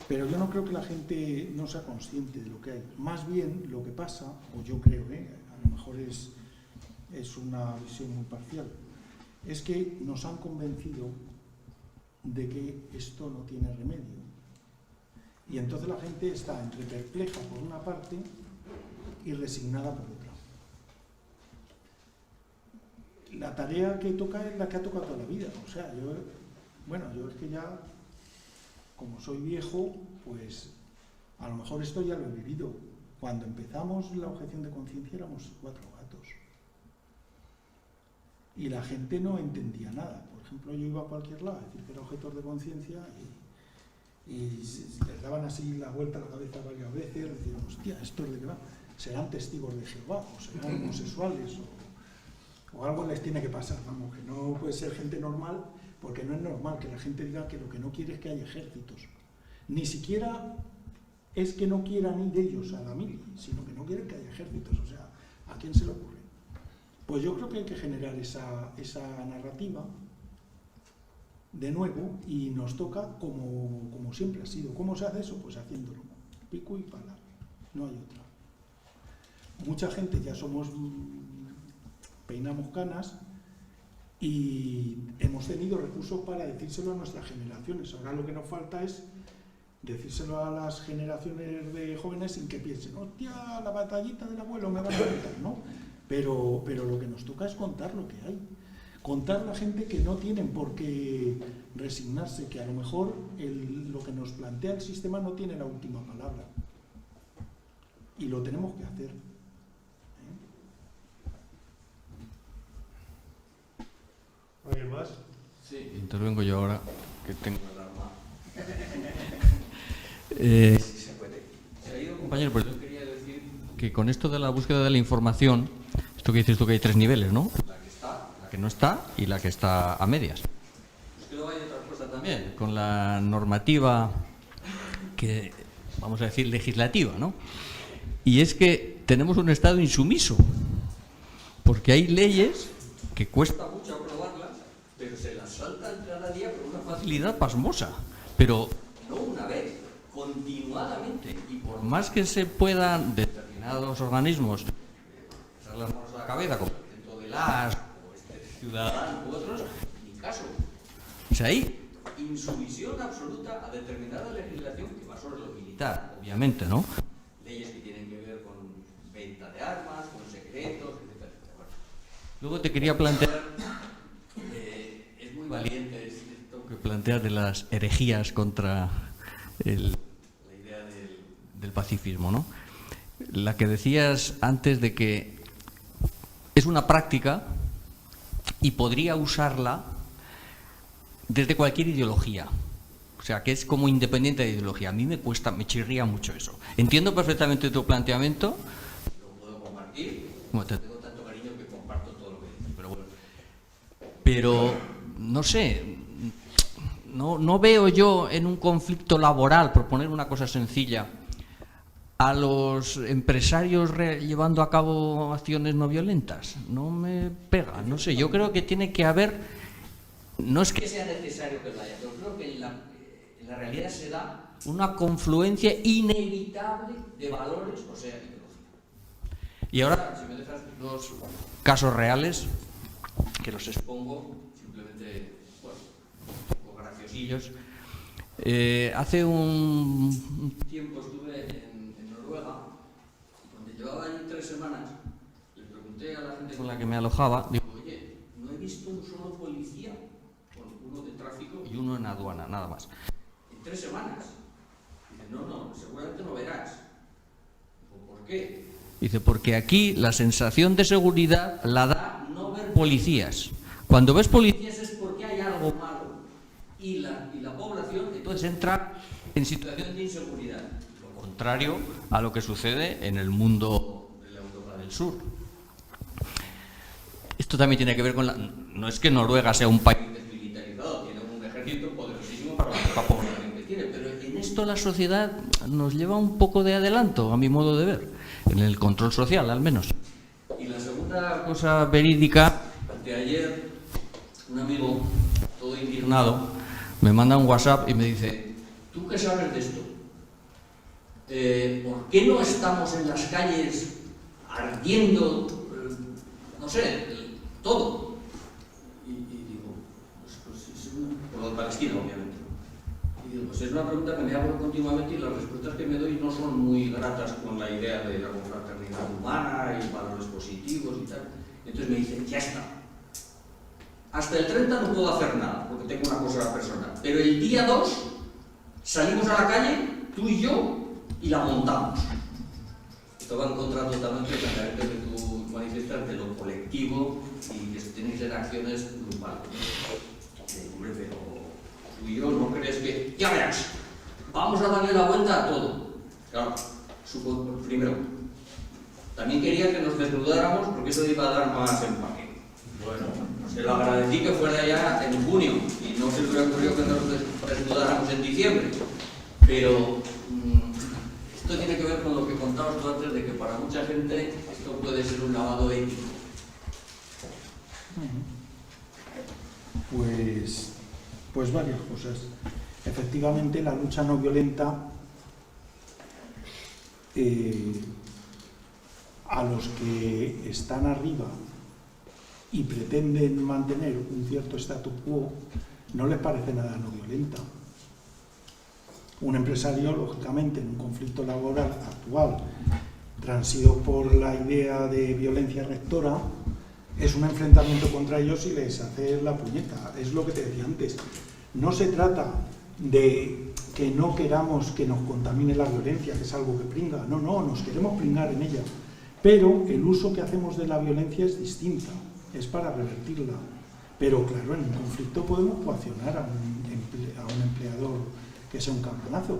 Speaker 2: Pero yo no creo que la gente no sea consciente de lo que hay. Más bien lo que pasa, o yo creo, a lo mejor es una visión muy parcial, es que nos han convencido de que esto no tiene remedio. Y entonces la gente está entre perpleja por una parte y resignada por otra. La tarea que toca es la que ha tocado toda la vida. O sea, yo es que ya, como soy viejo, pues a lo mejor esto ya lo he vivido. Cuando empezamos la objeción de conciencia éramos 4 gatos. Y la gente no entendía nada. Por ejemplo, yo iba a cualquier lado a decir que era objetor de conciencia y les daban así la vuelta a la cabeza varias veces, decían, hostia, ¿esto es de qué va? ¿Serán testigos de Jehová? ¿O serán homosexuales? O algo les tiene que pasar, vamos, que no puede ser gente normal, porque no es normal que la gente diga que lo que no quiere es que haya ejércitos. Ni siquiera es que no quieran ir ellos a la mili, sino que no quieren que haya ejércitos. O sea, ¿a quién se le ocurre? Pues yo creo que hay que generar esa narrativa de nuevo y nos toca como siempre ha sido. ¿Cómo se hace eso? Pues haciéndolo, pico y pala, no hay otra. Mucha gente ya peinamos canas y hemos tenido recursos para decírselo a nuestras generaciones. Ahora lo que nos falta es decírselo a las generaciones de jóvenes sin que piensen, hostia, la batallita del abuelo me va a contar, ¿no? Pero lo que nos toca es contar lo que hay. Contar a la gente que no tienen por qué resignarse, que a lo mejor lo que nos plantea el sistema no tiene la última palabra. Y lo tenemos que hacer.
Speaker 1: ¿Alguien más?
Speaker 10: Sí, intervengo yo ahora, que tengo el arma.
Speaker 4: Sí se puede.
Speaker 10: Se ha ido, compañero, pero yo quería decir que con esto de la búsqueda de la información, esto que dices tú que hay 3 niveles, ¿no? La que está, la que no está y la que está a medias. Pues que luego hay otra cosa también, con la normativa que, vamos a decir, legislativa, ¿no? Y es que tenemos un Estado insumiso, porque hay leyes que cuesta mucho aprobarlas, pero se las saltan cada día con una facilidad pasmosa. Pero no una vez, continuadamente. Y por más que se puedan determinados organismos echar las manos a la cabeza, como el Centro de las, o Ciudadano u otros, ni caso. O sea, hay insumisión absoluta a determinada legislación que va sobre lo militar, obviamente, ¿no? Leyes que tienen que ver con venta de armas, con secretos, etc. Luego te quería plantear, es muy valiente esto que planteas de las herejías contra la idea del pacifismo, ¿no? La que decías antes de que es una práctica y podría usarla desde cualquier ideología. O sea, que es como independiente de ideología. A mí me chirría mucho eso. Entiendo perfectamente tu planteamiento, lo puedo compartir. Bueno, te tengo tanto cariño que comparto todo lo que dices, pero bueno. Pero, no sé, no veo yo en un conflicto laboral, por poner una cosa sencilla, a los empresarios llevando a cabo acciones no violentas. No me pega, no sé. Yo creo que tiene que haber... No es que sea necesario que lo haya, pero creo que en la realidad se da una confluencia inevitable de valores, o sea, ideología. Y ahora, si me dejas dos casos reales, que los expongo, simplemente, bueno, un poco graciosillos. Hace un tiempo estuve en Noruega, y cuando llevaba allí 3 semanas, le pregunté a la gente con la que me alojaba, digo, oye, no he visto un solo policía, uno de tráfico y uno en aduana, nada más. En 3 semanas. Dice, no, seguramente no verás. Digo, ¿por qué? Dice, porque aquí la sensación de seguridad la da no ver policías. Cuando ves policías es porque hay algo malo. Y la población entonces entra en situación de inseguridad. Lo contrario a lo que sucede en el mundo de la Europa del Sur. Esto también tiene que ver con no es que Noruega sea un país desmilitarizado, tiene un ejército poderosísimo para la poca población que tiene, pero en esto la sociedad nos lleva un poco de adelanto, a mi modo de ver, en el control social al menos. Y la segunda cosa verídica, anteayer, un amigo todo indignado me manda un WhatsApp y me dice, ¿tú qué sabes de esto? ¿Por qué no estamos en las calles ardiendo, no sé, todo? Y digo, pues es por lo de Palestina, obviamente. Y digo, pues es una pregunta que me hago continuamente y las respuestas que me doy no son muy gratas con la idea de la confraternidad humana y valores positivos y tal. Entonces me dicen, ya está. Hasta el 30 no puedo hacer nada, porque tengo una cosa personal. Pero el día 2 salimos a la calle, tú y yo, y la montamos. Esto va en contra totalmente de la carácter que tú manifiestas de lo colectivo y que tienen que ser acciones grupales. Hombre, pero tú y yo no crees que... Ya verás, vamos a darle la vuelta a todo. Claro, primero, también quería que nos desnudáramos porque eso iba a dar más empaque. Bueno, se lo agradecí que fuera ya en junio y no se le hubiera ocurrido que nos desnudáramos en diciembre. Pero esto tiene que ver con lo que contabas tú antes de que para mucha gente esto puede ser un lavado ético.
Speaker 2: Pues varias cosas. Efectivamente, la lucha no violenta a los que están arriba y pretenden mantener un cierto statu quo no les parece nada no violenta. Un empresario, lógicamente, en un conflicto laboral actual, transido por la idea de violencia rectora, es un enfrentamiento contra ellos y les hace la puñeta. Es lo que te decía antes. No se trata de que no queramos que nos contamine la violencia, que es algo que pringa. No, nos queremos pringar en ella. Pero el uso que hacemos de la violencia es distinta, es para revertirla. Pero claro, en un conflicto podemos coaccionar a un empleador que sea un campanazo.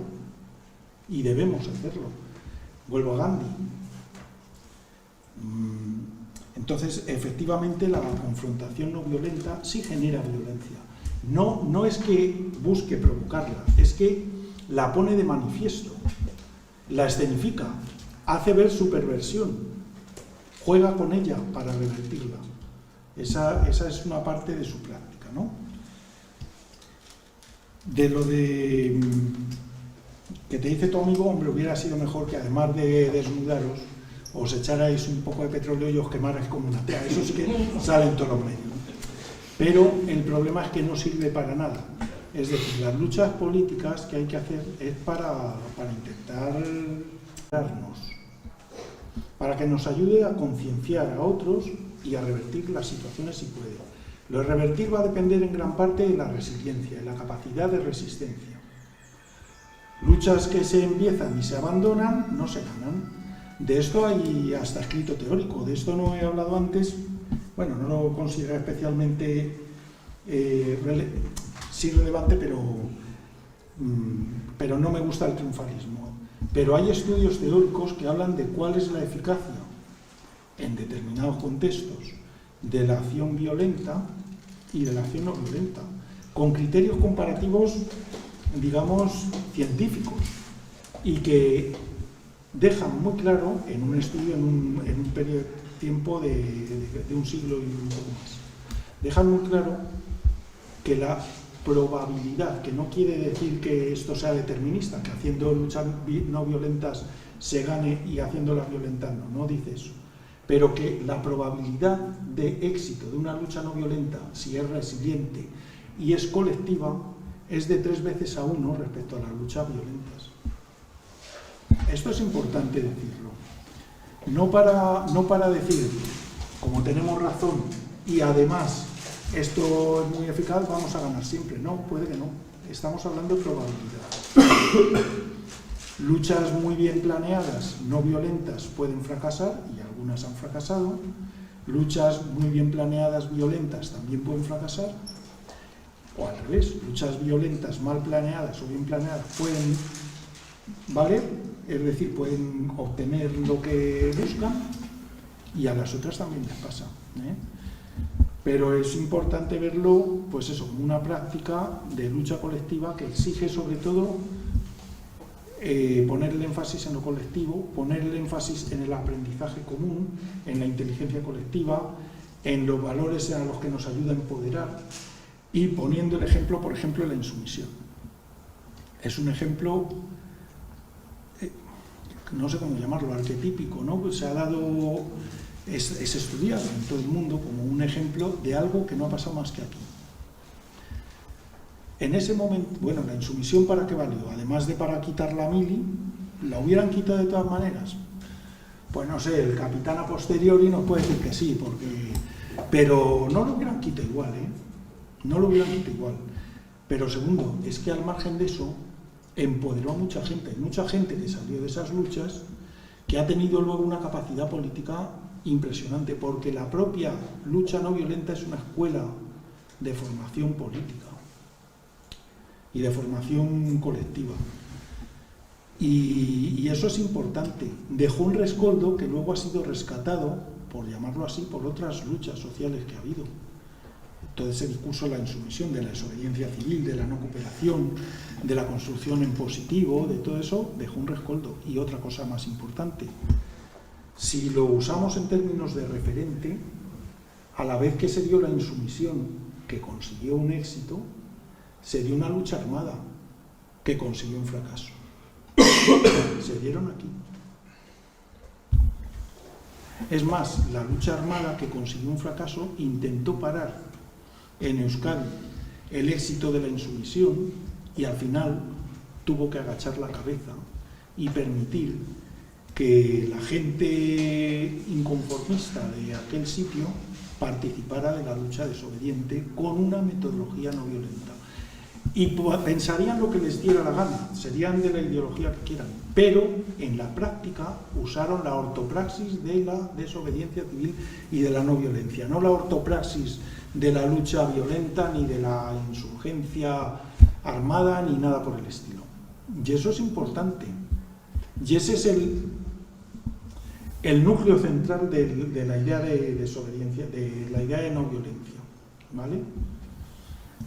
Speaker 2: Y debemos hacerlo. Vuelvo a Gandhi. Entonces, efectivamente, la confrontación no violenta sí genera violencia. No es que busque provocarla, es que la pone de manifiesto, la escenifica, hace ver su perversión, juega con ella para revertirla. Esa es una parte de su práctica, ¿no? De lo de que te dice tu amigo, hombre, hubiera sido mejor que además de desnudaros, os echarais un poco de petróleo y os quemarais como una tea. Eso sí que sale en todos los medios. Pero el problema es que no sirve para nada. Es decir, las luchas políticas que hay que hacer es para intentar darnos, para que nos ayude a concienciar a otros y a revertir las situaciones si puede. Lo de revertir va a depender en gran parte de la resiliencia, de la capacidad de resistencia. Luchas que se empiezan y se abandonan no se ganan. De esto hay hasta escrito teórico, de esto no he hablado antes, bueno, no lo considero especialmente sí relevante, pero no me gusta el triunfalismo. Pero hay estudios teóricos que hablan de cuál es la eficacia en determinados contextos de la acción violenta y de la acción no violenta, con criterios comparativos, digamos, científicos, y que dejan muy claro, en un estudio, en un periodo de tiempo de un siglo y un poco más, dejan muy claro que la probabilidad, que no quiere decir que esto sea determinista, que haciendo luchas no violentas se gane y haciéndolas violentas no dice eso, pero que la probabilidad de éxito de una lucha no violenta, si es resiliente y es colectiva, es de 3 veces a 1 respecto a las luchas violentas. Esto es importante decirlo. No para decir, como tenemos razón y además esto es muy eficaz, vamos a ganar siempre. No, puede que no. Estamos hablando de probabilidad. Luchas muy bien planeadas, no violentas, pueden fracasar, y algunas han fracasado. Luchas muy bien planeadas, violentas, también pueden fracasar. O al revés, luchas violentas, mal planeadas o bien planeadas pueden valer, es decir, pueden obtener lo que buscan, y a las otras también les pasa, ¿eh? Pero es importante verlo, pues eso, como una práctica de lucha colectiva que exige sobre todo poner el énfasis en lo colectivo, poner el énfasis en el aprendizaje común, en la inteligencia colectiva, en los valores a los que nos ayuda a empoderar, y poniendo el ejemplo, por ejemplo, la insumisión. Es un ejemplo, no sé cómo llamarlo, arquetípico, ¿no? Pues se ha dado, es estudiado en todo el mundo como un ejemplo de algo que no ha pasado más que aquí. En ese momento, bueno, la insumisión, ¿para qué valió? Además de para quitar la mili, ¿la hubieran quitado de todas maneras? Pues no sé, el capitán a posteriori nos puede decir que sí, pero no lo hubieran quitado igual, ¿eh? No lo hubieran quitado igual. Pero segundo, es que al margen de eso, empoderó a mucha gente. Hay mucha gente que salió de esas luchas que ha tenido luego una capacidad política impresionante, porque la propia lucha no violenta es una escuela de formación política y de formación colectiva. Y eso es importante. Dejó un rescoldo que luego ha sido rescatado, por llamarlo así, por otras luchas sociales que ha habido. Todo ese discurso de la insumisión, de la desobediencia civil, de la no cooperación, de la construcción en positivo, de todo eso, dejó un rescoldo. Y otra cosa más importante, si lo usamos en términos de referente, a la vez que se dio la insumisión, que consiguió un éxito, se dio una lucha armada, que consiguió un fracaso. Se dieron aquí. Es más, la lucha armada que consiguió un fracaso intentó parar en Euskadi el éxito de la insumisión, y al final tuvo que agachar la cabeza y permitir que la gente inconformista de aquel sitio participara de la lucha desobediente con una metodología no violenta. Y pensarían lo que les diera la gana, serían de la ideología que quieran, pero en la práctica usaron la ortopraxis de la desobediencia civil y de la no violencia, no la ortopraxis de la lucha violenta, ni de la insurgencia armada, ni nada por el estilo. Y eso es importante. Y ese es el núcleo central de la idea de desobediencia, de la idea de no violencia, ¿vale?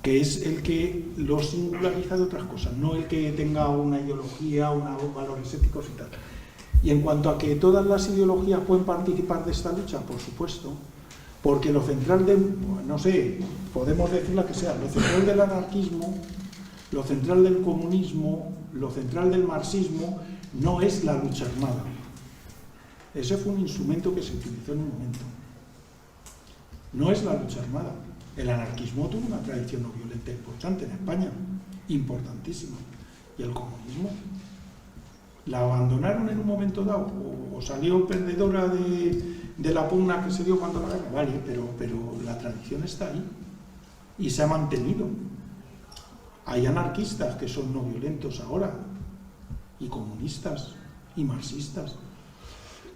Speaker 2: Que es el que lo singulariza de otras cosas, no el que tenga una ideología, unos valores éticos y tal. Y en cuanto a que todas las ideologías pueden participar de esta lucha, por supuesto, porque lo central no sé, podemos decir la que sea, lo central del anarquismo, lo central del comunismo, lo central del marxismo, no es la lucha armada. Ese fue un instrumento que se utilizó en un momento. No es la lucha armada. El anarquismo tuvo una tradición no violenta importante en España, importantísima. ¿Y el comunismo? ¿La abandonaron en un momento dado? ¿O salió perdedora de la pugna que se dio cuando la guerra? Vale, pero la tradición está ahí. y se ha mantenido. Hay anarquistas que son no violentos ahora, y comunistas, y marxistas.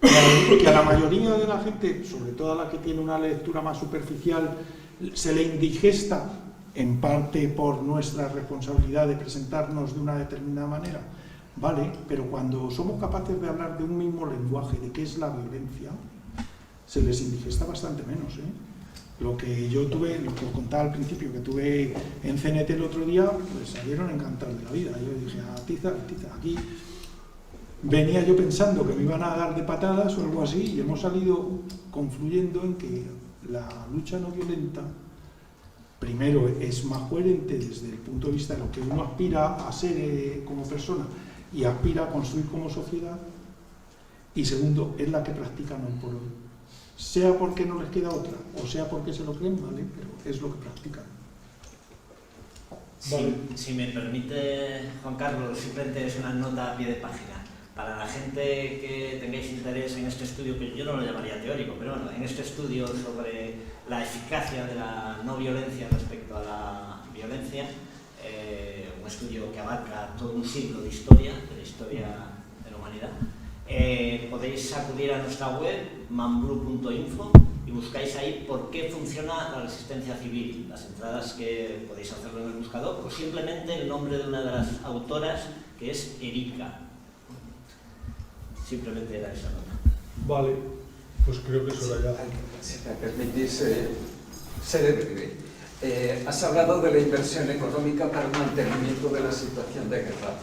Speaker 2: Que a la mayoría de la gente, sobre todo a la que tiene una lectura más superficial, se le indigesta, en parte por nuestra responsabilidad de presentarnos de una determinada manera, vale, pero cuando somos capaces de hablar de un mismo lenguaje, de qué es la violencia, se les indigesta bastante menos, ¿eh? Lo que yo tuve, lo que os contaba al principio, que tuve en CNT el otro día, pues salieron encantados de la vida. Yo dije, tiza, aquí venía yo pensando que me iban a dar de patadas o algo así, y hemos salido confluyendo en que la lucha no violenta, primero, es más coherente desde el punto de vista de lo que uno aspira a ser como persona y aspira a construir como sociedad, y segundo, es la que practican hoy por hoy. Sea porque no les queda otra, o sea porque se lo creen, ¿vale? Pero es lo que practican.
Speaker 1: Vale.
Speaker 11: Si me permite, Juan Carlos, simplemente es una nota a pie de página. Para la gente que tengáis interés en este estudio, que yo no lo llamaría teórico, pero bueno, en este estudio sobre la eficacia de la no violencia respecto a la violencia, un estudio que abarca todo un siglo de la historia de la humanidad, podéis acudir a nuestra web, manblue.info, y buscáis ahí por qué funciona la resistencia civil. Las entradas que podéis hacerlo en el buscador, o simplemente el nombre de una de las autoras, que es Erika. Simplemente era esa nota.
Speaker 1: Vale, pues creo que eso era ya.
Speaker 4: Si me permitís, seré breve. Has hablado de la inversión económica para el mantenimiento de la situación de guerra.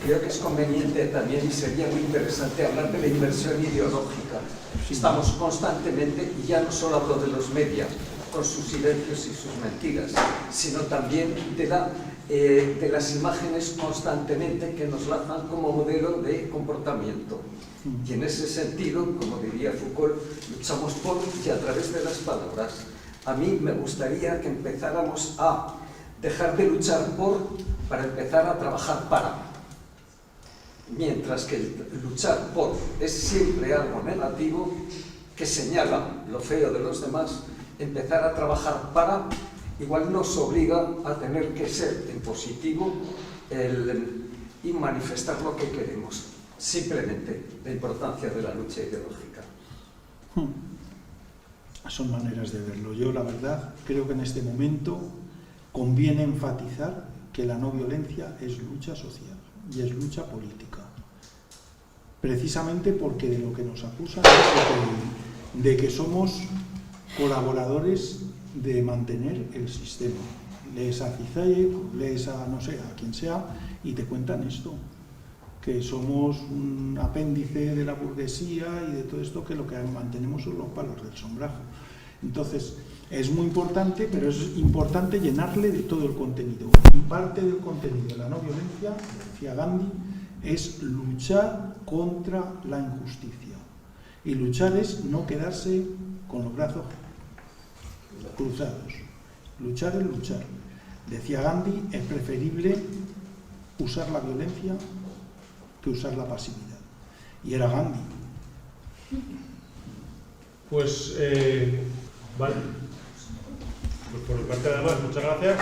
Speaker 4: Creo que es conveniente también, y sería muy interesante, hablar de la inversión ideológica. Estamos constantemente, y ya no solo hablo de los medios, con sus silencios y sus mentiras, sino también de las imágenes constantemente que nos lanzan como modelo de comportamiento. Y en ese sentido, como diría Foucault, luchamos por y a través de las palabras. A mí me gustaría que empezáramos a dejar de luchar para empezar a trabajar para. Mientras que el luchar por es siempre algo negativo que señala lo feo de los demás, empezar a trabajar para igual nos obliga a tener que ser en positivo y manifestar lo que queremos. Simplemente la importancia de la lucha ideológica.
Speaker 2: Son maneras de verlo. Yo, la verdad, creo que en este momento conviene enfatizar que la no violencia es lucha social y es lucha política. Precisamente porque de lo que nos acusan es de que somos colaboradores de mantener el sistema. Lees a Cizalle, lees a, no sé, a quien sea, y te cuentan esto, que somos un apéndice de la burguesía y de todo esto, que lo que mantenemos son los palos del sombrajo. Entonces, es muy importante, pero es importante llenarle de todo el contenido. Y parte del contenido de la no violencia, decía Gandhi, es luchar contra la injusticia. Y luchar es no quedarse con los brazos cruzados. Luchar es luchar. Decía Gandhi, es preferible usar la violencia que usar la pasividad. Y era Gandhi.
Speaker 1: Pues, vale. Pues por mi parte, además, muchas gracias.